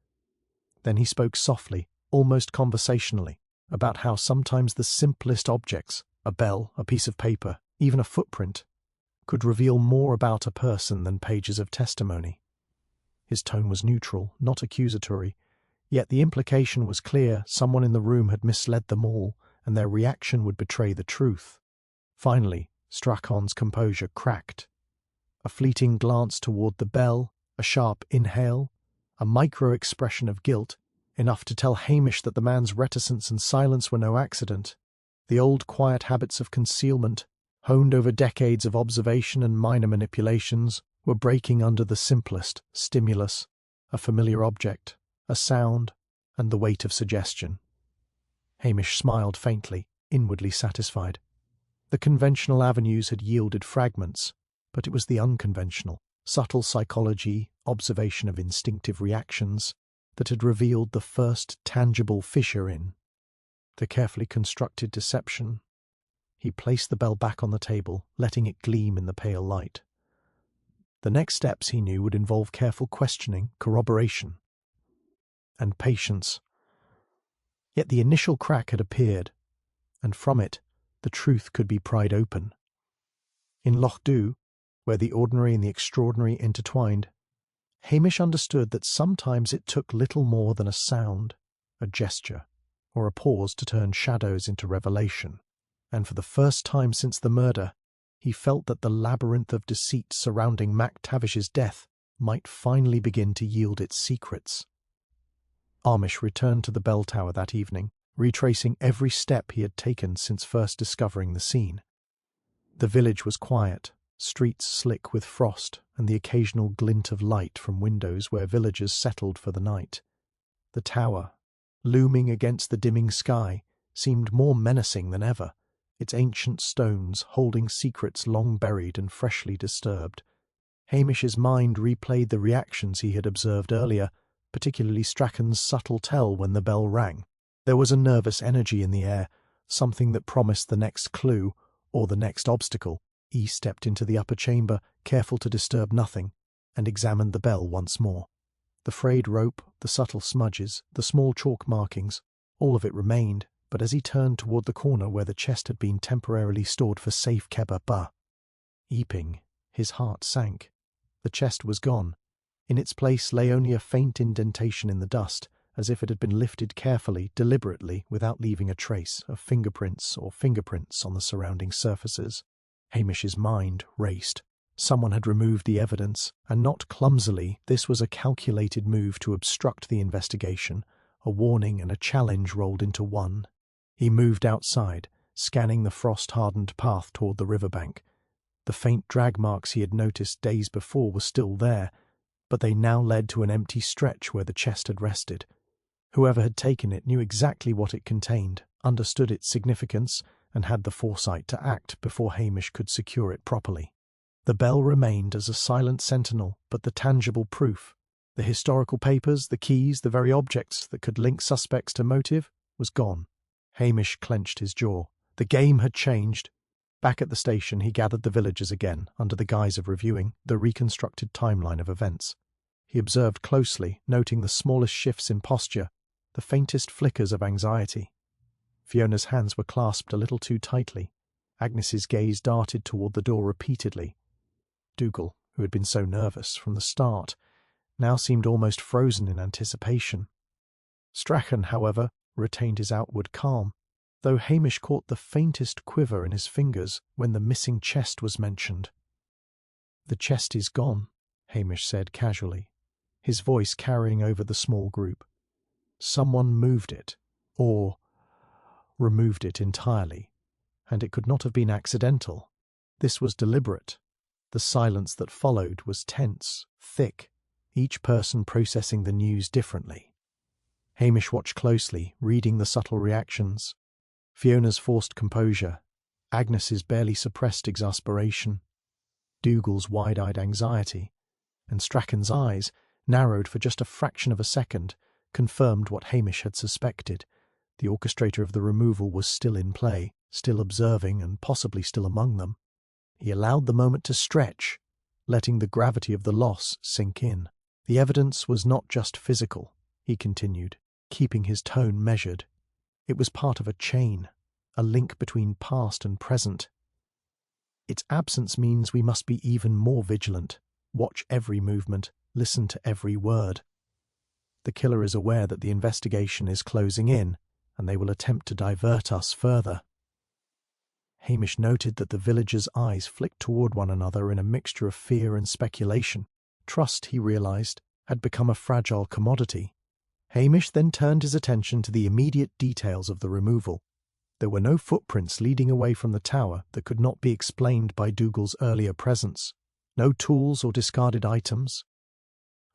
Then he spoke softly, almost conversationally, about how sometimes the simplest objects, a bell, a piece of paper, even a footprint, could reveal more about a person than pages of testimony. His tone was neutral, not accusatory, yet the implication was clear: someone in the room had misled them all, and their reaction would betray the truth. Finally, Strachan's composure cracked. A fleeting glance toward the bell, a sharp inhale, a micro-expression of guilt, enough to tell Hamish that the man's reticence and silence were no accident. The old quiet habits of concealment, honed over decades of observation and minor manipulations, were breaking under the simplest stimulus: a familiar object, a sound, and the weight of suggestion. Hamish smiled faintly, inwardly satisfied. The conventional avenues had yielded fragments, but it was the unconventional, subtle psychology, observation of instinctive reactions, that had revealed the first tangible fissure in the carefully constructed deception. He placed the bell back on the table, letting it gleam in the pale light. The next steps, he knew, would involve careful questioning, corroboration, and patience. Yet the initial crack had appeared, and from it, the truth could be pried open. In Loch Dhu, where the ordinary and the extraordinary intertwined, Hamish understood that sometimes it took little more than a sound, a gesture, or a pause to turn shadows into revelation, and for the first time since the murder, he felt that the labyrinth of deceit surrounding Mactavish's death might finally begin to yield its secrets. Hamish returned to the bell tower that evening, retracing every step he had taken since first discovering the scene. The village was quiet, streets slick with frost and the occasional glint of light from windows where villagers settled for the night. The tower, looming against the dimming sky, seemed more menacing than ever, its ancient stones holding secrets long buried and freshly disturbed. Hamish's mind replayed the reactions he had observed earlier, particularly Strachan's subtle tell when the bell rang. There was a nervous energy in the air, something that promised the next clue, or the next obstacle. He stepped into the upper chamber, careful to disturb nothing, and examined the bell once more. The frayed rope, the subtle smudges, the small chalk markings, all of it remained, but as he turned toward the corner where the chest had been temporarily stored for safe Kebba, Eeping, his heart sank. The chest was gone. In its place lay only a faint indentation in the dust, as if it had been lifted carefully, deliberately, without leaving a trace of fingerprints on the surrounding surfaces. Hamish's mind raced. Someone had removed the evidence, and not clumsily. This was a calculated move to obstruct the investigation, a warning and a challenge rolled into one. He moved outside, scanning the frost-hardened path toward the riverbank. The faint drag marks he had noticed days before were still there, but they now led to an empty stretch where the chest had rested. Whoever had taken it knew exactly what it contained, understood its significance, and had the foresight to act before Hamish could secure it properly. The bell remained as a silent sentinel, but the tangible proof, the historical papers, the keys, the very objects that could link suspects to motive, was gone. Hamish clenched his jaw. The game had changed. Back at the station, he gathered the villagers again, under the guise of reviewing the reconstructed timeline of events. He observed closely, noting the smallest shifts in posture, the faintest flickers of anxiety. Fiona's hands were clasped a little too tightly. Agnes's gaze darted toward the door repeatedly. Dougal, who had been so nervous from the start, now seemed almost frozen in anticipation. Strachan, however, retained his outward calm, though Hamish caught the faintest quiver in his fingers when the missing chest was mentioned. "The chest is gone," Hamish said casually, his voice carrying over the small group. "Someone moved it, or removed it entirely, and it could not have been accidental. This was deliberate. The silence that followed was tense, thick, each person processing the news differently. Hamish watched closely, reading the subtle reactions. Fiona's forced composure, Agnes's barely suppressed exasperation, Dougal's wide-eyed anxiety, and Strachan's eyes, narrowed for just a fraction of a second, confirmed what Hamish had suspected. The orchestrator of the removal was still in play, still observing and possibly still among them. He allowed the moment to stretch, letting the gravity of the loss sink in. The evidence was not just physical, he continued, keeping his tone measured. It was part of a chain, a link between past and present. Its absence means we must be even more vigilant, watch every movement, listen to every word. The killer is aware that the investigation is closing in, and they will attempt to divert us further. Hamish noted that the villagers' eyes flicked toward one another in a mixture of fear and speculation. Trust, he realized, had become a fragile commodity. Hamish then turned his attention to the immediate details of the removal. There were no footprints leading away from the tower that could not be explained by Dougal's earlier presence. No tools or discarded items.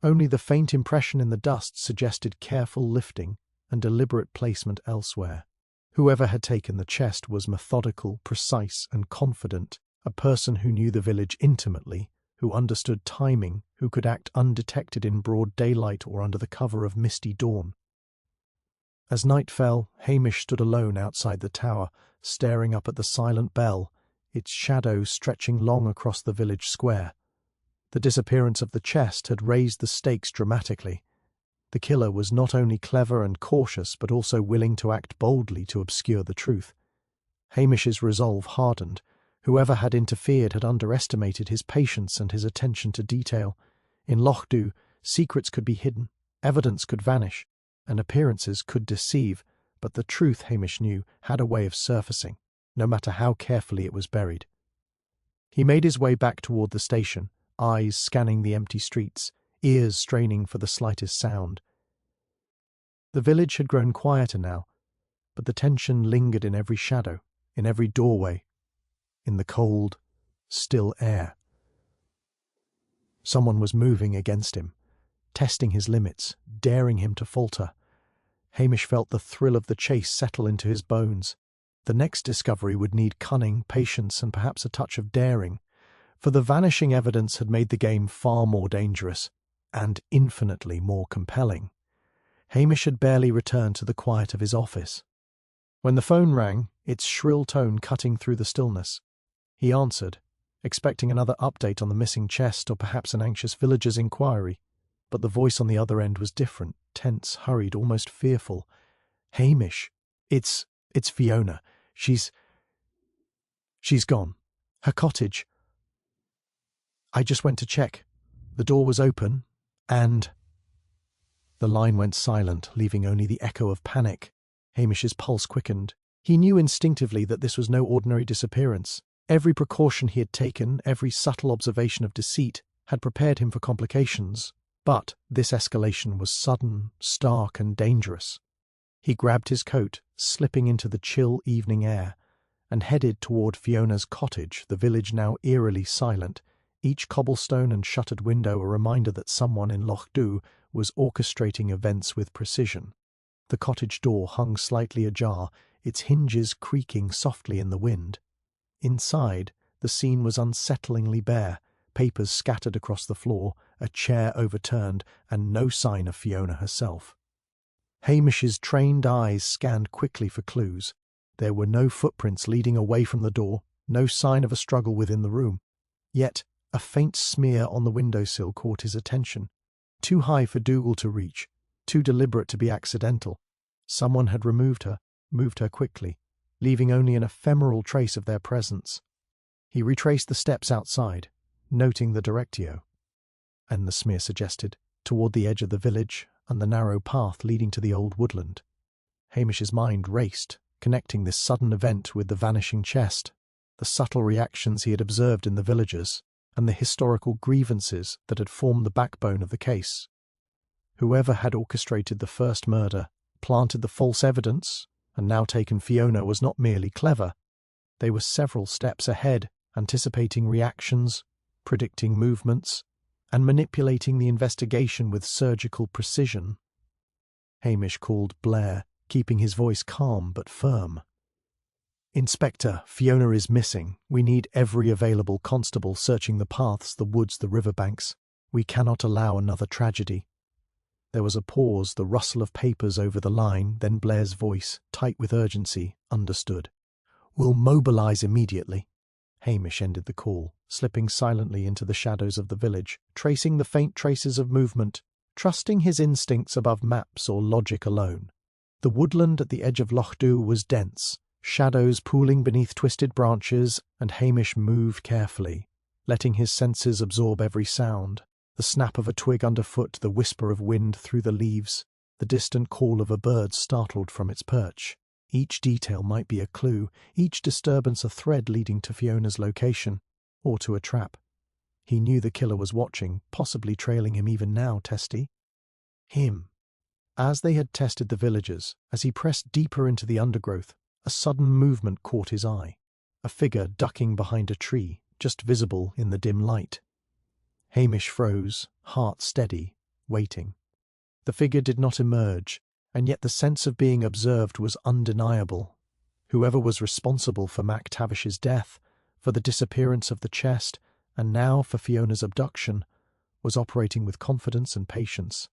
Only the faint impression in the dust suggested careful lifting and deliberate placement elsewhere. Whoever had taken the chest was methodical, precise, and confident, a person who knew the village intimately, who understood timing, who could act undetected in broad daylight or under the cover of misty dawn. As night fell, Hamish stood alone outside the tower, staring up at the silent bell, its shadow stretching long across the village square. The disappearance of the chest had raised the stakes dramatically. The killer was not only clever and cautious, but also willing to act boldly to obscure the truth. Hamish's resolve hardened. Whoever had interfered had underestimated his patience and his attention to detail. In Lochdu, secrets could be hidden, evidence could vanish, and appearances could deceive, but the truth, Hamish knew, had a way of surfacing, no matter how carefully it was buried. He made his way back toward the station, eyes scanning the empty streets, ears straining for the slightest sound. The village had grown quieter now, but the tension lingered in every shadow, in every doorway, in the cold, still air. Someone was moving against him, testing his limits, daring him to falter. Hamish felt the thrill of the chase settle into his bones. The next discovery would need cunning, patience, and perhaps a touch of daring, for the vanishing evidence had made the game far more dangerous, and infinitely more compelling. Hamish had barely returned to the quiet of his office, when the phone rang, its shrill tone cutting through the stillness. He answered, expecting another update on the missing chest or perhaps an anxious villager's inquiry. But the voice on the other end was different, tense, hurried, almost fearful. "Hamish, it's Fiona. She's gone. Her cottage. I just went to check. The door was open, and—" The line went silent, leaving only the echo of panic. Hamish's pulse quickened. He knew instinctively that this was no ordinary disappearance. Every precaution he had taken, every subtle observation of deceit, had prepared him for complications. But this escalation was sudden, stark, and dangerous. He grabbed his coat, slipping into the chill evening air, and headed toward Fiona's cottage, the village now eerily silent, each cobblestone and shuttered window a reminder that someone in Lochdu was orchestrating events with precision. The cottage door hung slightly ajar, its hinges creaking softly in the wind. Inside, the scene was unsettlingly bare, papers scattered across the floor, a chair overturned, and no sign of Fiona herself. Hamish's trained eyes scanned quickly for clues. There were no footprints leading away from the door, no sign of a struggle within the room. Yet a faint smear on the windowsill caught his attention. Too high for Dougal to reach, too deliberate to be accidental. Someone had moved her quickly, leaving only an ephemeral trace of their presence. He retraced the steps outside, noting the directio, and the smear suggested, toward the edge of the village and the narrow path leading to the old woodland. Hamish's mind raced, connecting this sudden event with the vanishing chest, the subtle reactions he had observed in the villagers, and the historical grievances that had formed the backbone of the case. Whoever had orchestrated the first murder, planted the false evidence, and now taken Fiona was not merely clever. They were several steps ahead, anticipating reactions, predicting movements, and manipulating the investigation with surgical precision. Hamish called Blair, keeping his voice calm but firm. "Inspector, Fiona is missing. We need every available constable searching the paths, the woods, the riverbanks. We cannot allow another tragedy." There was a pause, the rustle of papers over the line, then Blair's voice, tight with urgency, understood. "We'll mobilize immediately." Hamish ended the call, slipping silently into the shadows of the village, tracing the faint traces of movement, trusting his instincts above maps or logic alone. The woodland at the edge of Lochdu was dense, shadows pooling beneath twisted branches, and Hamish moved carefully, letting his senses absorb every sound. The snap of a twig underfoot, the whisper of wind through the leaves, the distant call of a bird startled from its perch. Each detail might be a clue, each disturbance a thread leading to Fiona's location, or to a trap. He knew the killer was watching, possibly trailing him even now, Testy. Him. As they had tested the villagers, as he pressed deeper into the undergrowth, a sudden movement caught his eye. A figure ducking behind a tree, just visible in the dim light. Hamish froze, heart steady, waiting. The figure did not emerge, and yet the sense of being observed was undeniable. Whoever was responsible for Mac Tavish's death, for the disappearance of the chest, and now for Fiona's abduction, was operating with confidence and patience.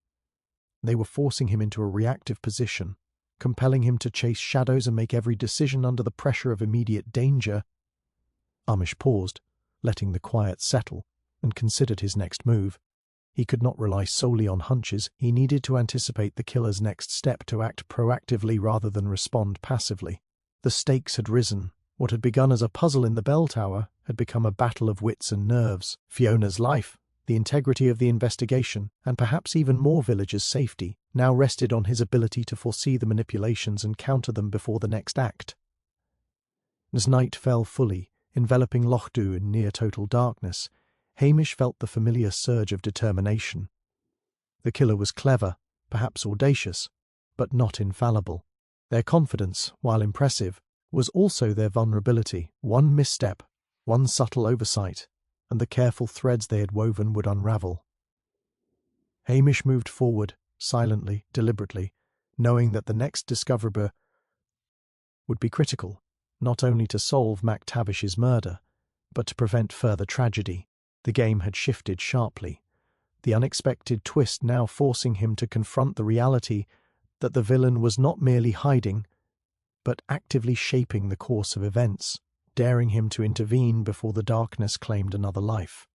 They were forcing him into a reactive position, compelling him to chase shadows and make every decision under the pressure of immediate danger. Hamish paused, letting the quiet settle, and considered his next move. He could not rely solely on hunches. He needed to anticipate the killer's next step, to act proactively rather than respond passively. The stakes had risen. What had begun as a puzzle in the bell tower had become a battle of wits and nerves. Fiona's life, the integrity of the investigation, and perhaps even more villagers' safety, now rested on his ability to foresee the manipulations and counter them before the next act. As night fell fully, enveloping Lochdu in near-total darkness, Hamish felt the familiar surge of determination. The killer was clever, perhaps audacious, but not infallible. Their confidence, while impressive, was also their vulnerability. One misstep, one subtle oversight, and the careful threads they had woven would unravel. Hamish moved forward, silently, deliberately, knowing that the next discovery would be critical, not only to solve MacTavish's murder, but to prevent further tragedy. The game had shifted sharply, the unexpected twist now forcing him to confront the reality that the villain was not merely hiding, but actively shaping the course of events, daring him to intervene before the darkness claimed another life.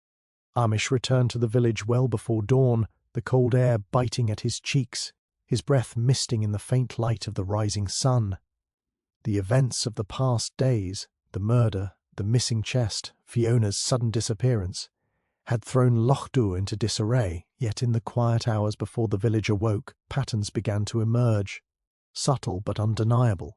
Hamish returned to the village well before dawn, the cold air biting at his cheeks, his breath misting in the faint light of the rising sun. The events of the past days, the murder, the missing chest, Fiona's sudden disappearance, had thrown Lochdu into disarray, yet in the quiet hours before the village awoke, patterns began to emerge, subtle but undeniable.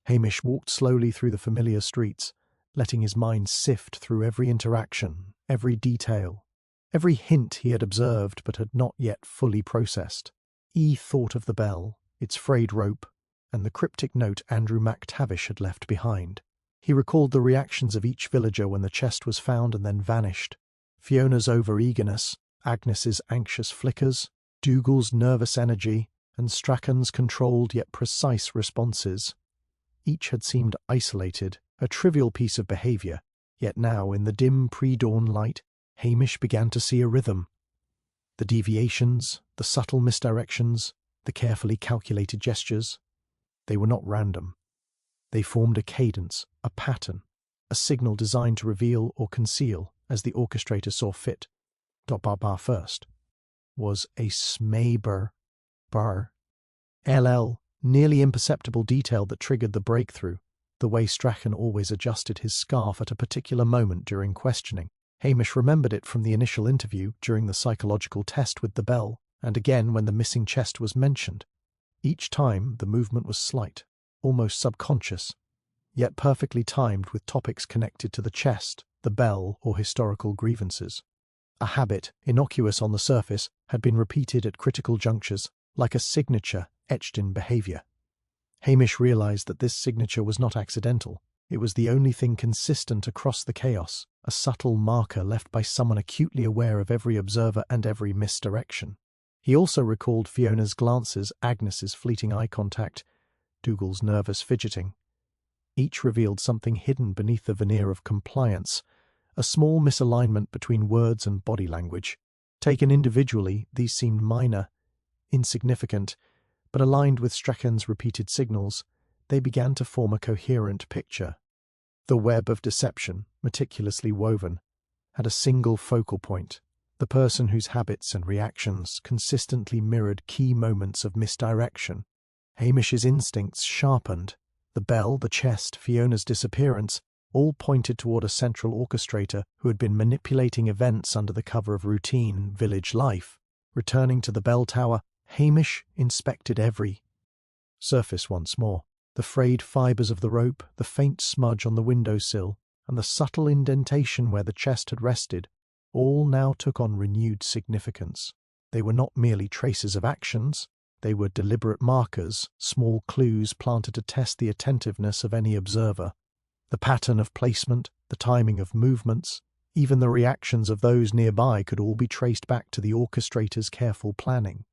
Hamish walked slowly through the familiar streets, letting his mind sift through every interaction, every detail, every hint he had observed but had not yet fully processed. He thought of the bell, its frayed rope, and the cryptic note Andrew MacTavish had left behind. He recalled the reactions of each villager when the chest was found and then vanished. Fiona's over-eagerness, Agnes's anxious flickers, Dougal's nervous energy, and Strachan's controlled yet precise responses. Each had seemed isolated, a trivial piece of behaviour, yet now, in the dim pre-dawn light, Hamish began to see a rhythm. The deviations, the subtle misdirections, the carefully calculated gestures, they were not random. They formed a cadence, a pattern, a signal designed to reveal or conceal, as the orchestrator saw fit. Bar first was a smaber bar. LL, nearly imperceptible detail that triggered the breakthrough, the way Strachan always adjusted his scarf at a particular moment during questioning. Hamish remembered it from the initial interview, during the psychological test with the bell, and again when the missing chest was mentioned. Each time the movement was slight, almost subconscious, yet perfectly timed with topics connected to the chest, the bell, or historical grievances. A habit, innocuous on the surface, had been repeated at critical junctures, like a signature etched in behaviour. Hamish realised that this signature was not accidental. It was the only thing consistent across the chaos, a subtle marker left by someone acutely aware of every observer and every misdirection. He also recalled Fiona's glances, Agnes's fleeting eye contact, Dougal's nervous fidgeting. Each revealed something hidden beneath the veneer of compliance, a small misalignment between words and body language. Taken individually, these seemed minor, insignificant, but aligned with Strachan's repeated signals, they began to form a coherent picture. The web of deception, meticulously woven, had a single focal point, the person whose habits and reactions consistently mirrored key moments of misdirection. Hamish's instincts sharpened. The bell, the chest, Fiona's disappearance, all pointed toward a central orchestrator who had been manipulating events under the cover of routine village life. Returning to the bell tower, Hamish inspected every surface once more. The frayed fibres of the rope, the faint smudge on the window-sill, and the subtle indentation where the chest had rested, all now took on renewed significance. They were not merely traces of actions, they were deliberate markers, small clues planted to test the attentiveness of any observer. The pattern of placement, the timing of movements, even the reactions of those nearby could all be traced back to the orchestrator's careful planning.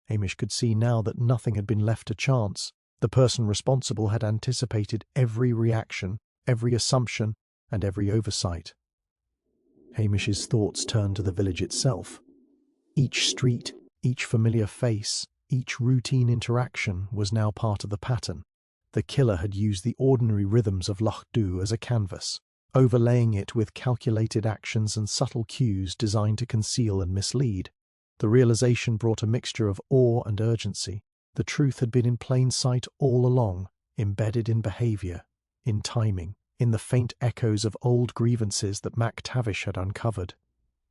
Hamish could see now that nothing had been left to chance. The person responsible had anticipated every reaction, every assumption, and every oversight. Hamish's thoughts turned to the village itself. Each street, each familiar face, each routine interaction was now part of the pattern. The killer had used the ordinary rhythms of Lochdu as a canvas, overlaying it with calculated actions and subtle cues designed to conceal and mislead. The realization brought a mixture of awe and urgency. The truth had been in plain sight all along, embedded in behaviour, in timing, in the faint echoes of old grievances that MacTavish had uncovered.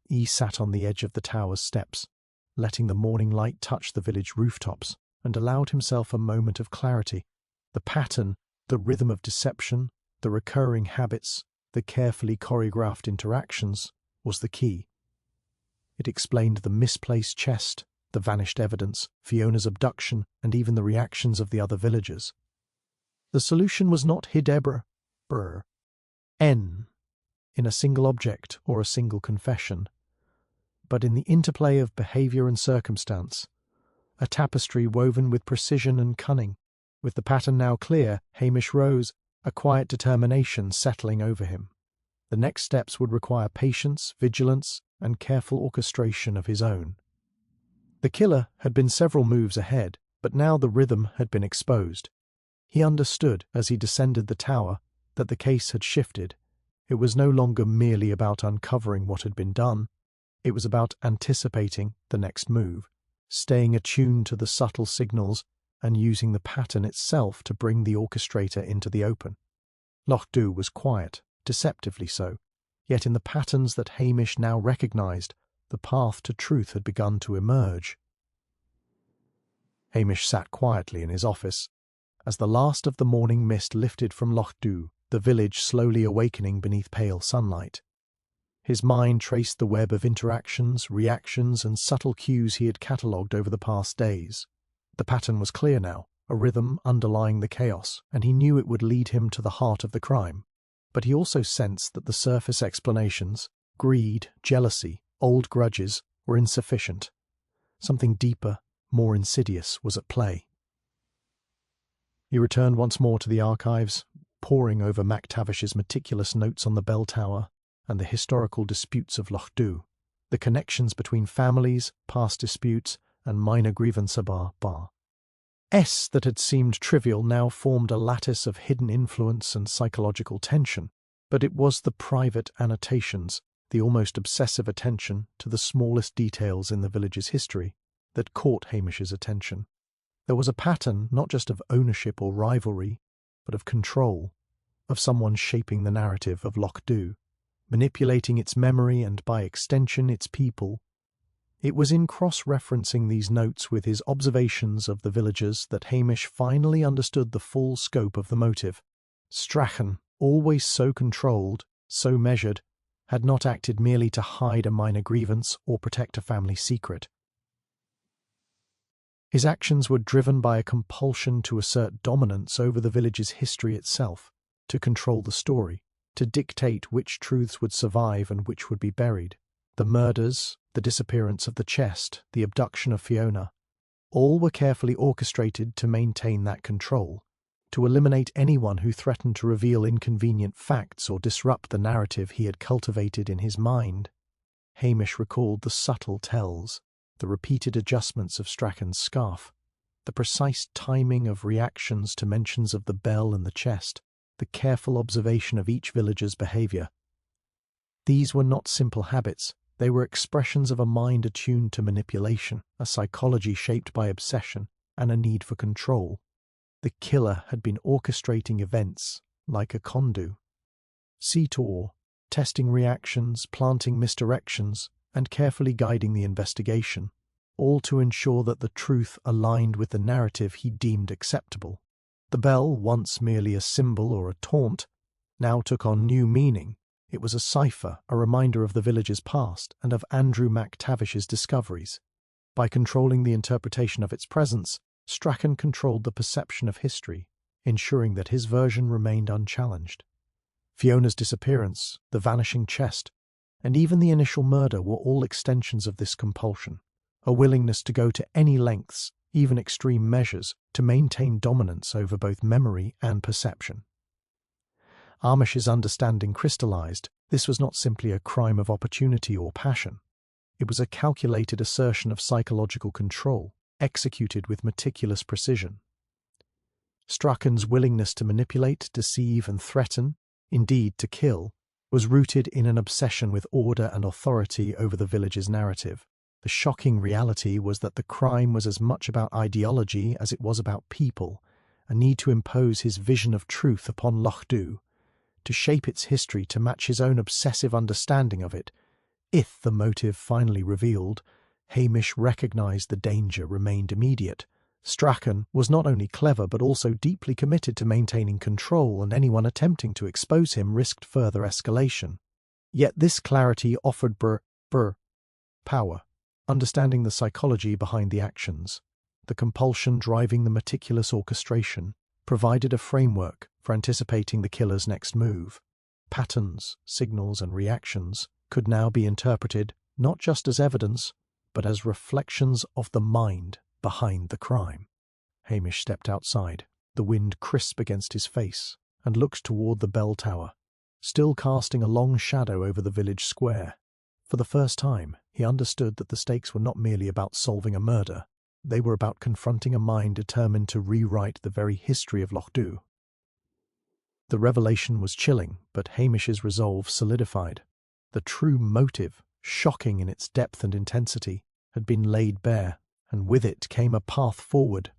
He sat on the edge of the tower's steps, letting the morning light touch the village rooftops, and allowed himself a moment of clarity. The pattern, the rhythm of deception, the recurring habits, the carefully choreographed interactions, was the key. It explained the misplaced chest, the vanished evidence, Fiona's abduction, and even the reactions of the other villagers. The solution was not Hidebra, in a single object or a single confession, but in the interplay of behaviour and circumstance, a tapestry woven with precision and cunning. With the pattern now clear, Hamish rose, a quiet determination settling over him. The next steps would require patience, vigilance, and careful orchestration of his own. The killer had been several moves ahead, but now the rhythm had been exposed. He understood, as he descended the tower, that the case had shifted. It was no longer merely about uncovering what had been done. It was about anticipating the next move, staying attuned to the subtle signals and using the pattern itself to bring the orchestrator into the open. Loch-Dhu was quiet, deceptively so, yet in the patterns that Hamish now recognised, the path to truth had begun to emerge. Hamish sat quietly in his office. As the last of the morning mist lifted from Loch-Dhu, the village slowly awakening beneath pale sunlight. His mind traced the web of interactions, reactions, and subtle cues he had catalogued over the past days. The pattern was clear now, a rhythm underlying the chaos, and he knew it would lead him to the heart of the crime. But he also sensed that the surface explanations, greed, jealousy, old grudges, were insufficient. Something deeper, more insidious, was at play. He returned once more to the archives, poring over MacTavish's meticulous notes on the bell tower and the historical disputes of Loch-Dhu, the connections between families, past disputes, and minor grievances that had seemed trivial now formed a lattice of hidden influence and psychological tension, but it was the private annotations, the almost obsessive attention to the smallest details in the village's history, that caught Hamish's attention. There was a pattern not just of ownership or rivalry, but of control, of someone shaping the narrative of Loch-Dhu, manipulating its memory and, by extension, its people. It was in cross-referencing these notes with his observations of the villagers that Hamish finally understood the full scope of the motive. Strachan, always so controlled, so measured, had not acted merely to hide a minor grievance or protect a family secret. His actions were driven by a compulsion to assert dominance over the village's history itself, to control the story, to dictate which truths would survive and which would be buried. The murders, the disappearance of the chest, the abduction of Fiona, all were carefully orchestrated to maintain that control, to eliminate anyone who threatened to reveal inconvenient facts or disrupt the narrative he had cultivated in his mind. Hamish recalled the subtle tells, the repeated adjustments of Strachan's scarf, the precise timing of reactions to mentions of the bell and the chest, the careful observation of each villager's behaviour. These were not simple habits. They were expressions of a mind attuned to manipulation, a psychology shaped by obsession, and a need for control. The killer had been orchestrating events like a condu. See-to, testing reactions, planting misdirections, and carefully guiding the investigation, all to ensure that the truth aligned with the narrative he deemed acceptable. The bell, once merely a symbol or a taunt, now took on new meaning. It was a cipher, a reminder of the village's past and of Andrew MacTavish's discoveries. By controlling the interpretation of its presence, Strachan controlled the perception of history, ensuring that his version remained unchallenged. Fiona's disappearance, the vanishing chest, and even the initial murder were all extensions of this compulsion, a willingness to go to any lengths, even extreme measures, to maintain dominance over both memory and perception. Hamish's understanding crystallized. This was not simply a crime of opportunity or passion. It was a calculated assertion of psychological control, executed with meticulous precision. Strachan's willingness to manipulate, deceive, and threaten, indeed to kill, was rooted in an obsession with order and authority over the village's narrative. The shocking reality was that the crime was as much about ideology as it was about people, a need to impose his vision of truth upon Loch-Dhu, to shape its history to match his own obsessive understanding of it. If the motive finally revealed, Hamish recognised the danger remained immediate. Strachan was not only clever but also deeply committed to maintaining control, and anyone attempting to expose him risked further escalation. Yet this clarity offered power, understanding the psychology behind the actions, the compulsion driving the meticulous orchestration, provided a framework for anticipating the killer's next move. Patterns, signals, and reactions could now be interpreted not just as evidence, but as reflections of the mind behind the crime. Hamish stepped outside, the wind crisp against his face, and looked toward the bell tower, still casting a long shadow over the village square. For the first time, he understood that the stakes were not merely about solving a murder. They were about confronting a mind determined to rewrite the very history of Loch-Dhu. The revelation was chilling, but Hamish's resolve solidified. The true motive, shocking in its depth and intensity, had been laid bare, and with it came a path forward.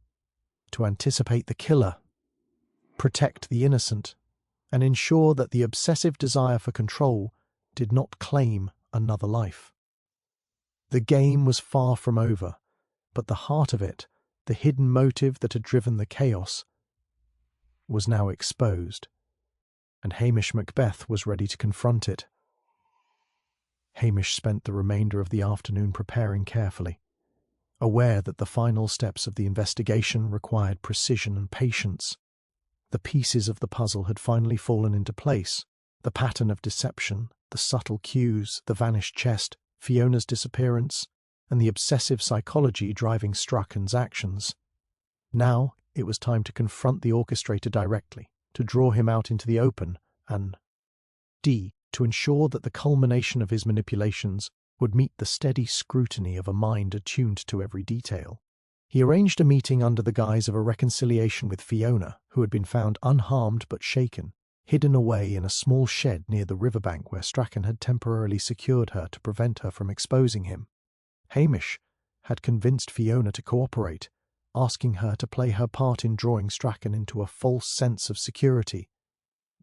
To anticipate the killer, protect the innocent, and ensure that the obsessive desire for control did not claim another life. The game was far from over, but the heart of it, the hidden motive that had driven the chaos, was now exposed, and Hamish Macbeth was ready to confront it. Hamish spent the remainder of the afternoon preparing carefully, aware that the final steps of the investigation required precision and patience. The pieces of the puzzle had finally fallen into place: the pattern of deception, the subtle cues, the vanished chest, Fiona's disappearance, and the obsessive psychology driving Strachan's actions. Now it was time to confront the orchestrator directly, to draw him out into the open, and to ensure that the culmination of his manipulations would meet the steady scrutiny of a mind attuned to every detail. He arranged a meeting under the guise of a reconciliation with Fiona, who had been found unharmed but shaken, hidden away in a small shed near the riverbank where Strachan had temporarily secured her to prevent her from exposing him. Hamish had convinced Fiona to cooperate, asking her to play her part in drawing Strachan into a false sense of security.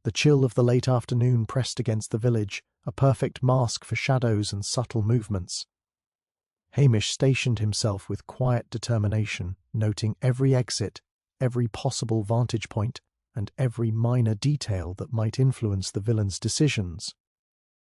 The chill of the late afternoon pressed against the village, a perfect mask for shadows and subtle movements. Hamish stationed himself with quiet determination, noting every exit, every possible vantage point, and every minor detail that might influence the villain's decisions.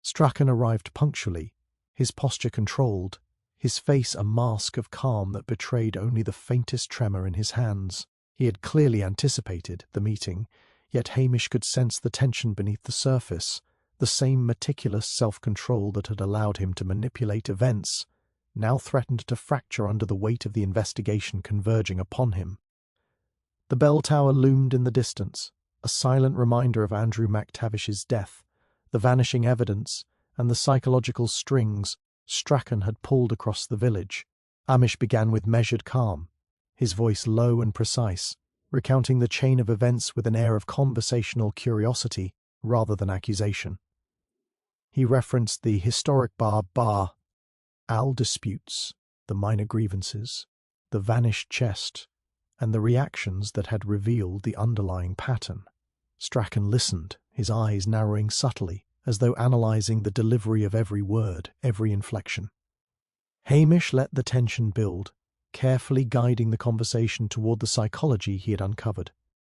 Strachan arrived punctually, his posture controlled, his face a mask of calm that betrayed only the faintest tremor in his hands. He had clearly anticipated the meeting, yet Hamish could sense the tension beneath the surface. The same meticulous self-control that had allowed him to manipulate events now threatened to fracture under the weight of the investigation converging upon him. The bell tower loomed in the distance, a silent reminder of Andrew MacTavish's death, the vanishing evidence, and the psychological strings Strachan had pulled across the village. Hamish began with measured calm, his voice low and precise, recounting the chain of events with an air of conversational curiosity rather than accusation. He referenced the historic bar Al disputes, the minor grievances, the vanished chest, and the reactions that had revealed the underlying pattern. Strachan listened, his eyes narrowing subtly, as though analysing the delivery of every word, every inflection. Hamish let the tension build, carefully guiding the conversation toward the psychology he had uncovered,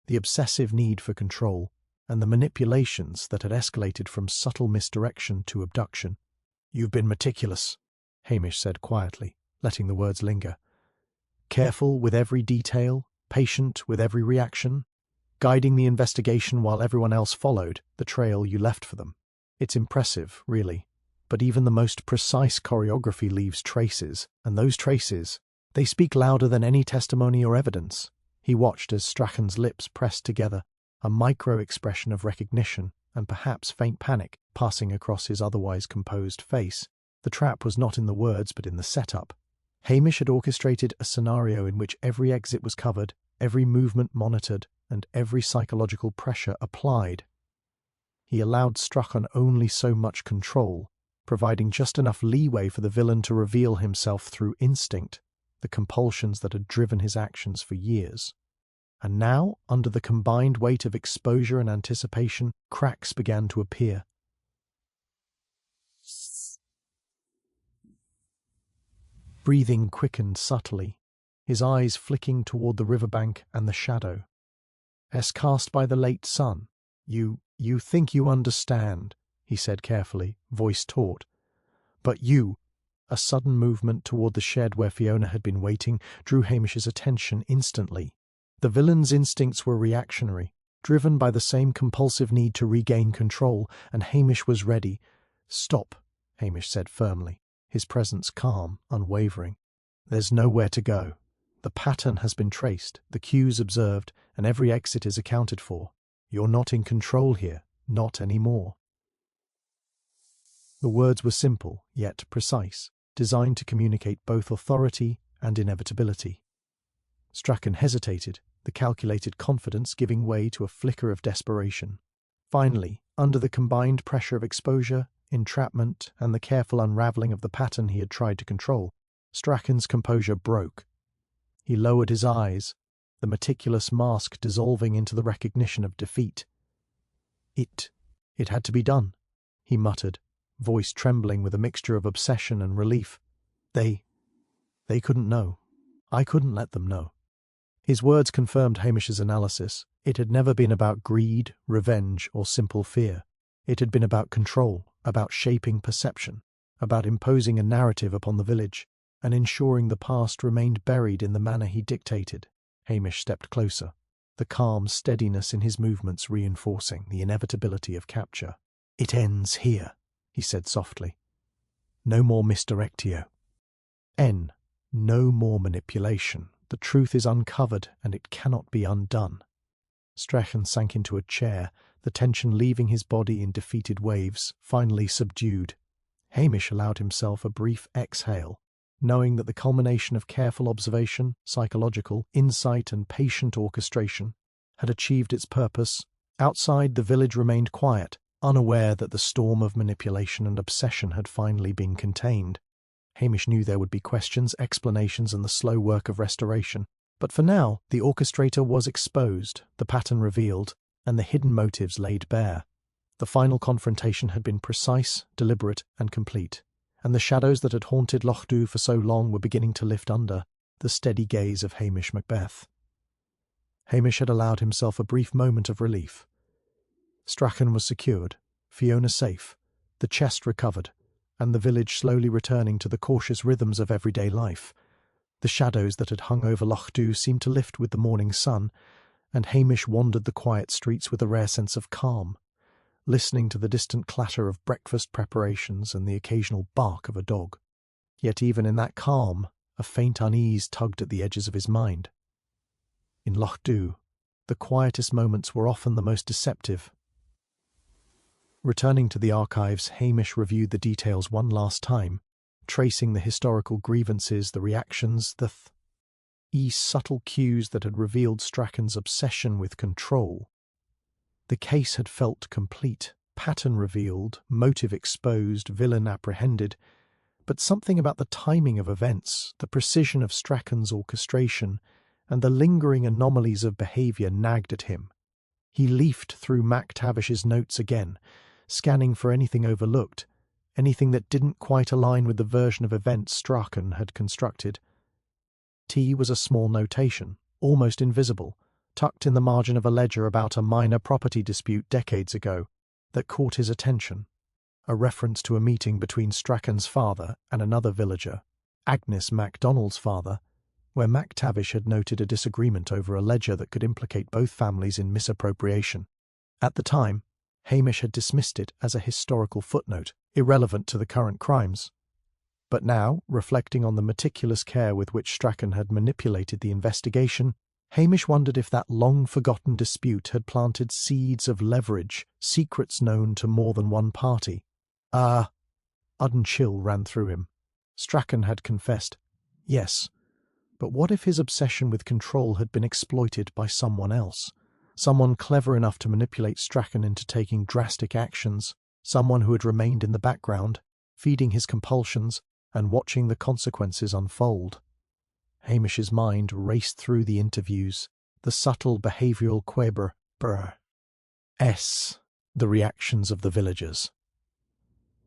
the obsessive need for control, and the manipulations that had escalated from subtle misdirection to abduction. "You've been meticulous," Hamish said quietly, letting the words linger. "Careful with every detail, patient with every reaction, guiding the investigation while everyone else followed the trail you left for them. It's impressive, really, but even the most precise choreography leaves traces, and those traces, they speak louder than any testimony or evidence." He watched as Strachan's lips pressed together, a micro-expression of recognition and perhaps faint panic passing across his otherwise composed face. The trap was not in the words but in the setup. Hamish had orchestrated a scenario in which every exit was covered, every movement monitored, and every psychological pressure applied. He allowed Strachan only so much control, providing just enough leeway for the villain to reveal himself through instinct, the compulsions that had driven his actions for years. And now, under the combined weight of exposure and anticipation, cracks began to appear. Breathing quickened subtly, his eyes flicking toward the riverbank and the shadow. As cast by the late sun. You think you understand, he said carefully, voice taut. But you— A sudden movement toward the shed where Fiona had been waiting drew Hamish's attention instantly. The villain's instincts were reactionary, driven by the same compulsive need to regain control, and Hamish was ready. "Stop," Hamish said firmly, his presence calm, unwavering. "There's nowhere to go. The pattern has been traced, the cues observed, and every exit is accounted for. You're not in control here, not anymore." The words were simple, yet precise, designed to communicate both authority and inevitability. Strachan hesitated, the calculated confidence giving way to a flicker of desperation. Finally, under the combined pressure of exposure, entrapment, and the careful unravelling of the pattern he had tried to control, Strachan's composure broke. He lowered his eyes, the meticulous mask dissolving into the recognition of defeat. It had to be done, he muttered, voice trembling with a mixture of obsession and relief. They couldn't know. I couldn't let them know. His words confirmed Hamish's analysis. It had never been about greed, revenge, or simple fear. It had been about control, about shaping perception, about imposing a narrative upon the village, and ensuring the past remained buried in the manner he dictated. Hamish stepped closer, the calm steadiness in his movements reinforcing the inevitability of capture. "It ends here," he said softly. "No more misdirectio. No more manipulation. The truth is uncovered, and it cannot be undone." Strachan sank into a chair, the tension leaving his body in defeated waves, finally subdued. Hamish allowed himself a brief exhale, knowing that the culmination of careful observation, psychological insight, and patient orchestration had achieved its purpose. Outside, the village remained quiet, unaware that the storm of manipulation and obsession had finally been contained. Hamish knew there would be questions, explanations, and the slow work of restoration. But for now, the orchestrator was exposed, the pattern revealed, and the hidden motives laid bare. The final confrontation had been precise, deliberate, and complete, and the shadows that had haunted Loch Dhu for so long were beginning to lift under the steady gaze of Hamish Macbeth. Hamish had allowed himself a brief moment of relief. Strachan was secured, Fiona safe, the chest recovered, and the village slowly returning to the cautious rhythms of everyday life. The shadows that had hung over Loch Dhu seemed to lift with the morning sun, and Hamish wandered the quiet streets with a rare sense of calm, listening to the distant clatter of breakfast preparations and the occasional bark of a dog. Yet even in that calm, a faint unease tugged at the edges of his mind. In Loch Dhu, the quietest moments were often the most deceptive. Returning to the archives, Hamish reviewed the details one last time, tracing the historical grievances, the reactions, the subtle cues that had revealed Strachan's obsession with control. The case had felt complete, pattern revealed, motive exposed, villain apprehended, but something about the timing of events, the precision of Strachan's orchestration, and the lingering anomalies of behaviour nagged at him. He leafed through MacTavish's notes again, scanning for anything overlooked, anything that didn't quite align with the version of events Strachan had constructed. T was a small notation, almost invisible, tucked in the margin of a ledger about a minor property dispute decades ago, that caught his attention. A reference to a meeting between Strachan's father and another villager, Agnes MacDonald's father, where MacTavish had noted a disagreement over a ledger that could implicate both families in misappropriation. At the time, Hamish had dismissed it as a historical footnote, irrelevant to the current crimes. But now, reflecting on the meticulous care with which Strachan had manipulated the investigation, Hamish wondered if that long-forgotten dispute had planted seeds of leverage, secrets known to more than one party. Sudden chill ran through him. Strachan had confessed, yes, but what if his obsession with control had been exploited by someone else? Someone clever enough to manipulate Strachan into taking drastic actions, someone who had remained in the background, feeding his compulsions and watching the consequences unfold. Hamish's mind raced through the interviews, the subtle behavioral the reactions of the villagers.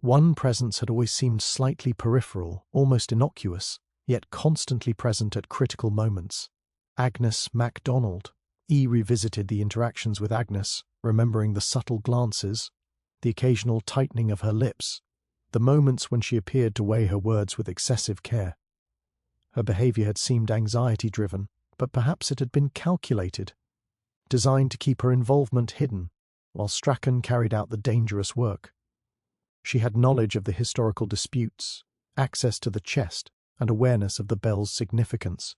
One presence had always seemed slightly peripheral, almost innocuous, yet constantly present at critical moments. Agnes MacDonald. E revisited the interactions with Agnes, remembering the subtle glances, the occasional tightening of her lips, the moments when she appeared to weigh her words with excessive care. Her behaviour had seemed anxiety-driven, but perhaps it had been calculated, designed to keep her involvement hidden, while Strachan carried out the dangerous work. She had knowledge of the historical disputes, access to the chest, and awareness of the bell's significance.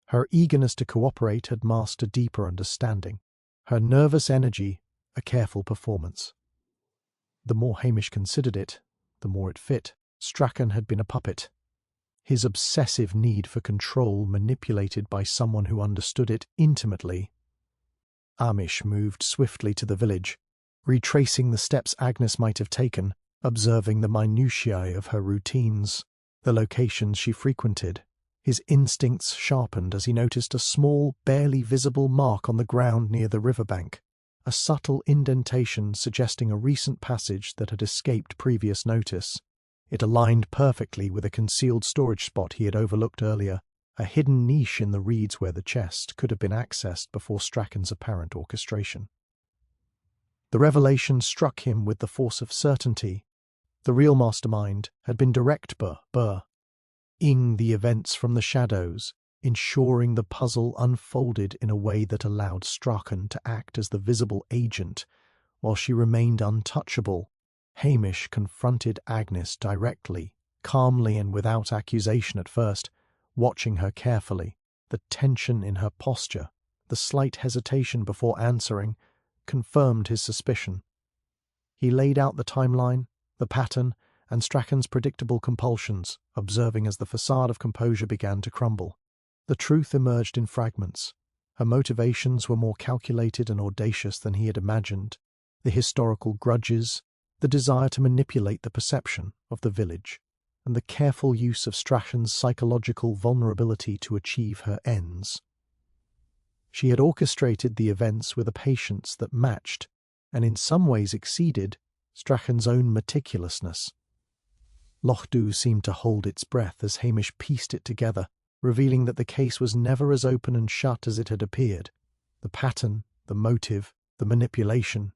Her eagerness to cooperate had masked a deeper understanding, her nervous energy a careful performance. The more Hamish considered it, the more it fit. Strachan had been a puppet. His obsessive need for control manipulated by someone who understood it intimately. Hamish moved swiftly to the village, retracing the steps Agnes might have taken, observing the minutiae of her routines, the locations she frequented. His instincts sharpened as he noticed a small, barely visible mark on the ground near the riverbank, a subtle indentation suggesting a recent passage that had escaped previous notice. It aligned perfectly with a concealed storage spot he had overlooked earlier, a hidden niche in the reeds where the chest could have been accessed before Strachan's apparent orchestration. The revelation struck him with the force of certainty. The real mastermind had been ing the events from the shadows, ensuring the puzzle unfolded in a way that allowed Strachan to act as the visible agent, while she remained untouchable. Hamish confronted Agnes directly, calmly and without accusation at first, watching her carefully. The tension in her posture, the slight hesitation before answering, confirmed his suspicion. He laid out the timeline, the pattern, and Strachan's predictable compulsions, observing as the facade of composure began to crumble. The truth emerged in fragments. Her motivations were more calculated and audacious than he had imagined. The historical grudges, the desire to manipulate the perception of the village, and the careful use of Strachan's psychological vulnerability to achieve her ends. She had orchestrated the events with a patience that matched, and in some ways exceeded, Strachan's own meticulousness. Lochdu seemed to hold its breath as Hamish pieced it together, revealing that the case was never as open and shut as it had appeared. The pattern, the motive, the manipulation.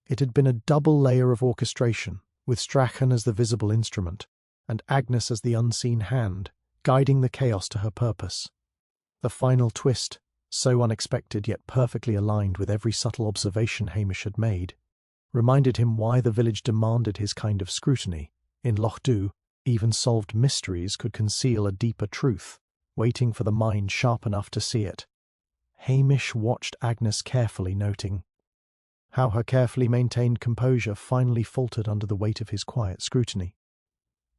It had been a double layer of orchestration, with Strachan as the visible instrument, and Agnes as the unseen hand, guiding the chaos to her purpose. The final twist, so unexpected yet perfectly aligned with every subtle observation Hamish had made, reminded him why the village demanded his kind of scrutiny. In Lochdu, even solved mysteries could conceal a deeper truth, waiting for the mind sharp enough to see it. Hamish watched Agnes carefully, noting how her carefully maintained composure finally faltered under the weight of his quiet scrutiny.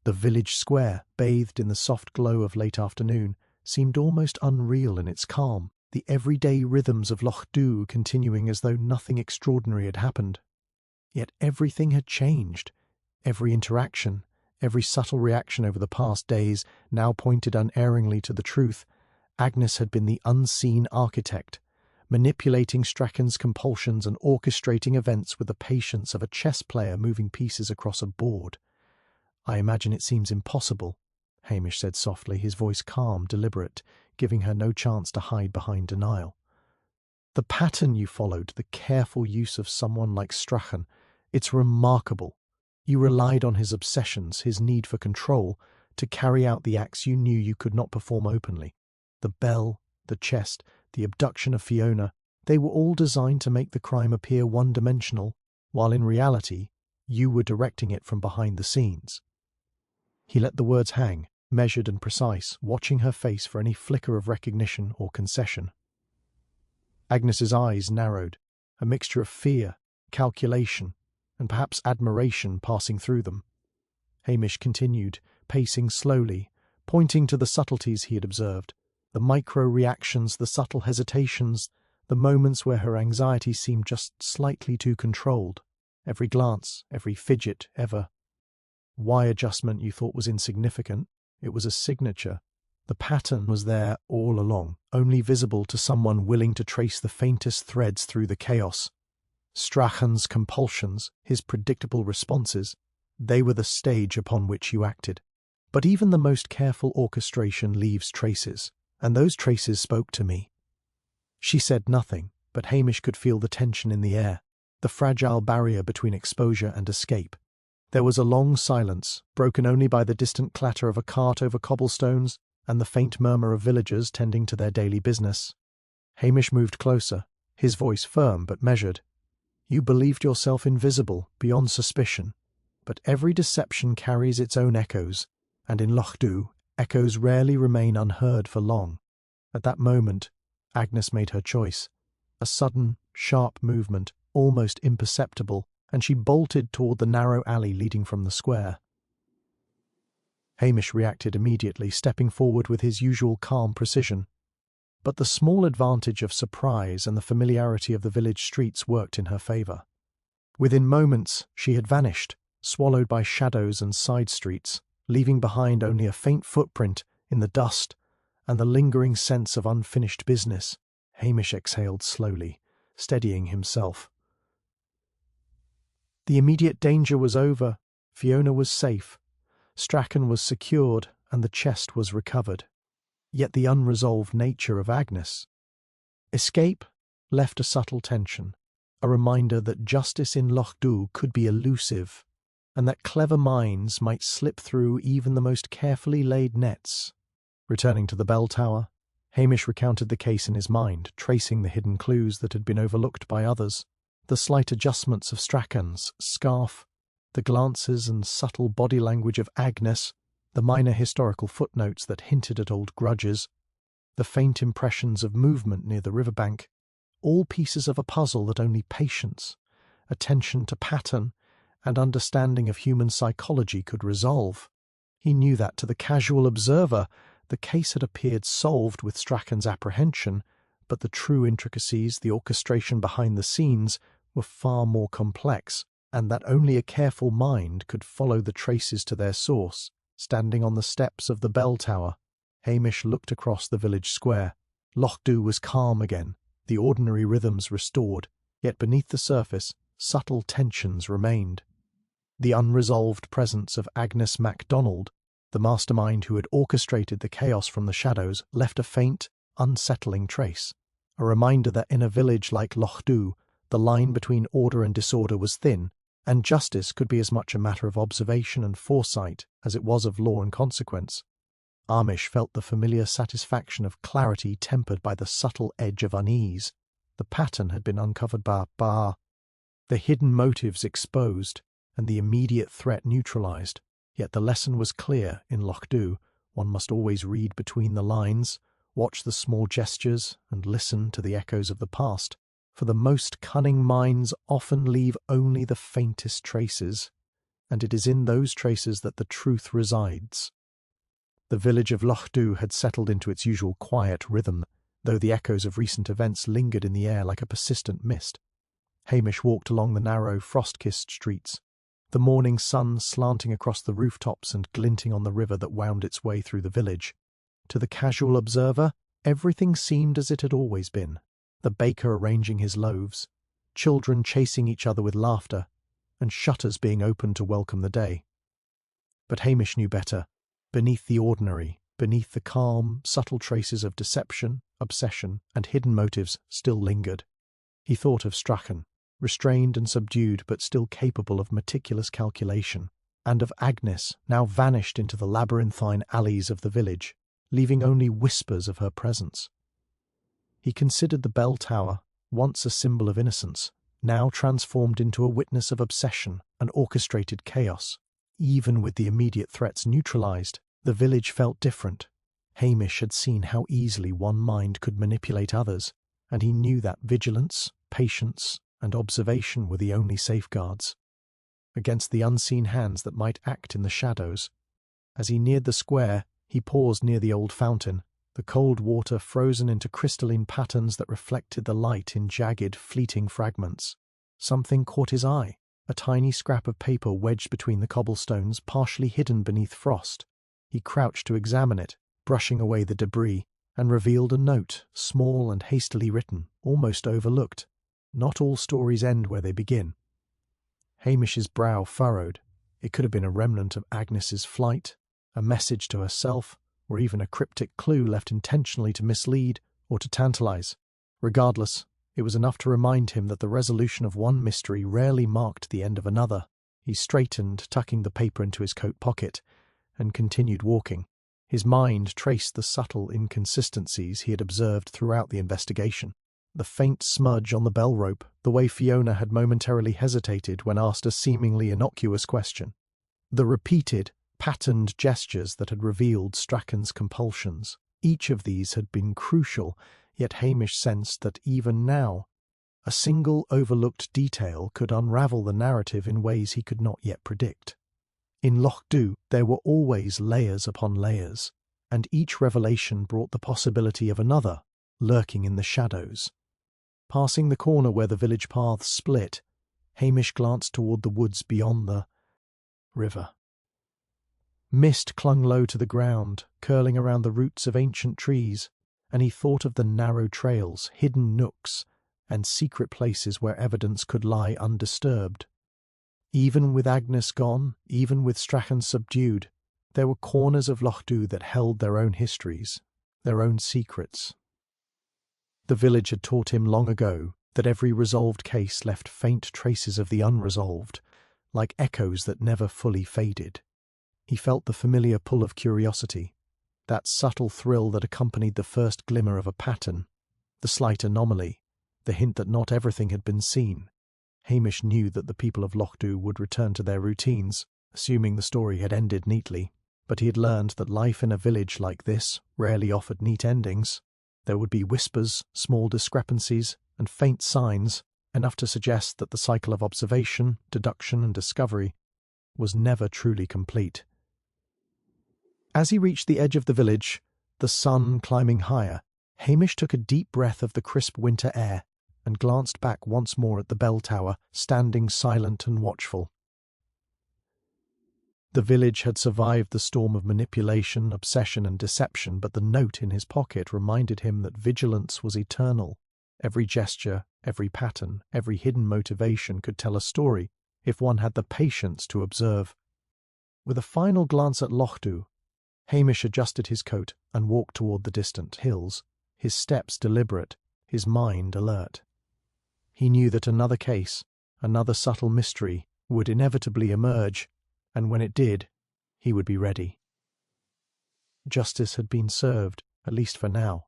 The village square, bathed in the soft glow of late afternoon, seemed almost unreal in its calm, the everyday rhythms of Lochdu continuing as though nothing extraordinary had happened. Yet everything had changed. Every interaction, every subtle reaction over the past days now pointed unerringly to the truth. Agnes had been the unseen architect, manipulating Strachan's compulsions and orchestrating events with the patience of a chess player moving pieces across a board. "I imagine it seems impossible," Hamish said softly, his voice calm, deliberate, giving her no chance to hide behind denial. "The pattern you followed, the careful use of someone like Strachan, it's remarkable. You relied on his obsessions, his need for control, to carry out the acts you knew you could not perform openly. The bell, the chest, the abduction of Fiona, they were all designed to make the crime appear one-dimensional, while in reality, you were directing it from behind the scenes." He let the words hang, measured and precise, watching her face for any flicker of recognition or concession. Agnes's eyes narrowed, a mixture of fear, calculation, and perhaps admiration passing through them. Hamish continued, pacing slowly, pointing to the subtleties he had observed, the micro-reactions, the subtle hesitations, the moments where her anxiety seemed just slightly too controlled, every glance, every fidget, why adjustment you thought was insignificant, it was a signature, The pattern was there all along, only visible to someone willing to trace the faintest threads through the chaos. Strachan's compulsions, his predictable responses, they were the stage upon which you acted. But even the most careful orchestration leaves traces, and those traces spoke to me. She said nothing, but Hamish could feel the tension in the air, the fragile barrier between exposure and escape. There was a long silence, broken only by the distant clatter of a cart over cobblestones and the faint murmur of villagers tending to their daily business. Hamish moved closer, his voice firm but measured. "You believed yourself invisible, beyond suspicion, but every deception carries its own echoes, and in Lochdu, echoes rarely remain unheard for long." At that moment, Agnes made her choice. A sudden, sharp movement, almost imperceptible, and she bolted toward the narrow alley leading from the square. Hamish reacted immediately, stepping forward with his usual calm precision. But the small advantage of surprise and the familiarity of the village streets worked in her favour. Within moments she had vanished, swallowed by shadows and side streets, leaving behind only a faint footprint in the dust and the lingering sense of unfinished business. Hamish exhaled slowly, steadying himself. The immediate danger was over. Fiona was safe. Strachan was secured, and the chest was recovered. Yet the unresolved nature of Agnes. Escape left a subtle tension, a reminder that justice in Lochdu could be elusive, and that clever minds might slip through even the most carefully laid nets. Returning to the bell tower, Hamish recounted the case in his mind, tracing the hidden clues that had been overlooked by others. The slight adjustments of Strachan's scarf, the glances and subtle body language of Agnes, the minor historical footnotes that hinted at old grudges, the faint impressions of movement near the riverbank, all pieces of a puzzle that only patience, attention to pattern, and understanding of human psychology could resolve. He knew that, to the casual observer, the case had appeared solved with Strachan's apprehension, but the true intricacies, the orchestration behind the scenes, were far more complex, and that only a careful mind could follow the traces to their source. Standing on the steps of the bell tower, Hamish looked across the village square. Lochdu was calm again, the ordinary rhythms restored, yet beneath the surface, subtle tensions remained. The unresolved presence of Agnes MacDonald, the mastermind who had orchestrated the chaos from the shadows, left a faint, unsettling trace, a reminder that in a village like Lochdu, the line between order and disorder was thin, and justice could be as much a matter of observation and foresight as it was of law and consequence. Hamish felt the familiar satisfaction of clarity tempered by the subtle edge of unease. The pattern had been uncovered by the hidden motives exposed, and the immediate threat neutralized. Yet the lesson was clear in Lochdu. One must always read between the lines, watch the small gestures, and listen to the echoes of the past. For the most cunning minds often leave only the faintest traces, and it is in those traces that the truth resides. The village of Lochdu had settled into its usual quiet rhythm, though the echoes of recent events lingered in the air like a persistent mist. Hamish walked along the narrow, frost-kissed streets, the morning sun slanting across the rooftops and glinting on the river that wound its way through the village. To the casual observer, everything seemed as it had always been. The baker arranging his loaves, children chasing each other with laughter, and shutters being opened to welcome the day. But Hamish knew better. Beneath the ordinary, beneath the calm, subtle traces of deception, obsession, and hidden motives still lingered. He thought of Strachan, restrained and subdued but still capable of meticulous calculation, and of Agnes, now vanished into the labyrinthine alleys of the village, leaving only whispers of her presence. He considered the bell tower, once a symbol of innocence, now transformed into a witness of obsession and orchestrated chaos. Even with the immediate threats neutralized, the village felt different. Hamish had seen how easily one mind could manipulate others, and he knew that vigilance, patience, and observation were the only safeguards against the unseen hands that might act in the shadows. As he neared the square, he paused near the old fountain, the cold water frozen into crystalline patterns that reflected the light in jagged, fleeting fragments. Something caught his eye, a tiny scrap of paper wedged between the cobblestones, partially hidden beneath frost. He crouched to examine it, brushing away the debris, and revealed a note, small and hastily written, almost overlooked. Not all stories end where they begin. Hamish's brow furrowed. It could have been a remnant of Agnes's flight, a message to herself, or even a cryptic clue left intentionally to mislead or to tantalize. Regardless, it was enough to remind him that the resolution of one mystery rarely marked the end of another. He straightened, tucking the paper into his coat pocket, and continued walking. His mind traced the subtle inconsistencies he had observed throughout the investigation. The faint smudge on the bell rope, the way Fiona had momentarily hesitated when asked a seemingly innocuous question. The repeated, patterned gestures that had revealed Strachan's compulsions. Each of these had been crucial, yet Hamish sensed that even now, a single overlooked detail could unravel the narrative in ways he could not yet predict. In Loch Dhu, there were always layers upon layers, and each revelation brought the possibility of another, lurking in the shadows. Passing the corner where the village paths split, Hamish glanced toward the woods beyond the river. Mist clung low to the ground, curling around the roots of ancient trees, and he thought of the narrow trails, hidden nooks, and secret places where evidence could lie undisturbed. Even with Agnes gone, even with Strachan subdued, there were corners of Loch Dhu that held their own histories, their own secrets. The village had taught him long ago that every resolved case left faint traces of the unresolved, like echoes that never fully faded. He felt the familiar pull of curiosity, that subtle thrill that accompanied the first glimmer of a pattern, the slight anomaly, the hint that not everything had been seen. Hamish knew that the people of Loch Dhu would return to their routines, assuming the story had ended neatly, but he had learned that life in a village like this rarely offered neat endings. There would be whispers, small discrepancies, and faint signs, enough to suggest that the cycle of observation, deduction, and discovery was never truly complete. As he reached the edge of the village, the sun climbing higher, Hamish took a deep breath of the crisp winter air and glanced back once more at the bell tower, standing silent and watchful. The village had survived the storm of manipulation, obsession, and deception, but the note in his pocket reminded him that vigilance was eternal. Every gesture, every pattern, every hidden motivation could tell a story, if one had the patience to observe. With a final glance at Loch Dhu, Hamish adjusted his coat and walked toward the distant hills, his steps deliberate, his mind alert. He knew that another case, another subtle mystery, would inevitably emerge, and when it did, he would be ready. Justice had been served, at least for now,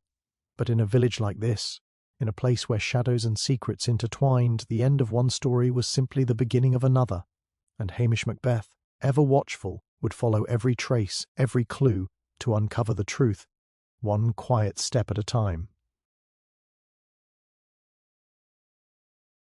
but in a village like this, in a place where shadows and secrets intertwined, the end of one story was simply the beginning of another, and Hamish Macbeth, ever watchful, would follow every trace, every clue, to uncover the truth, one quiet step at a time.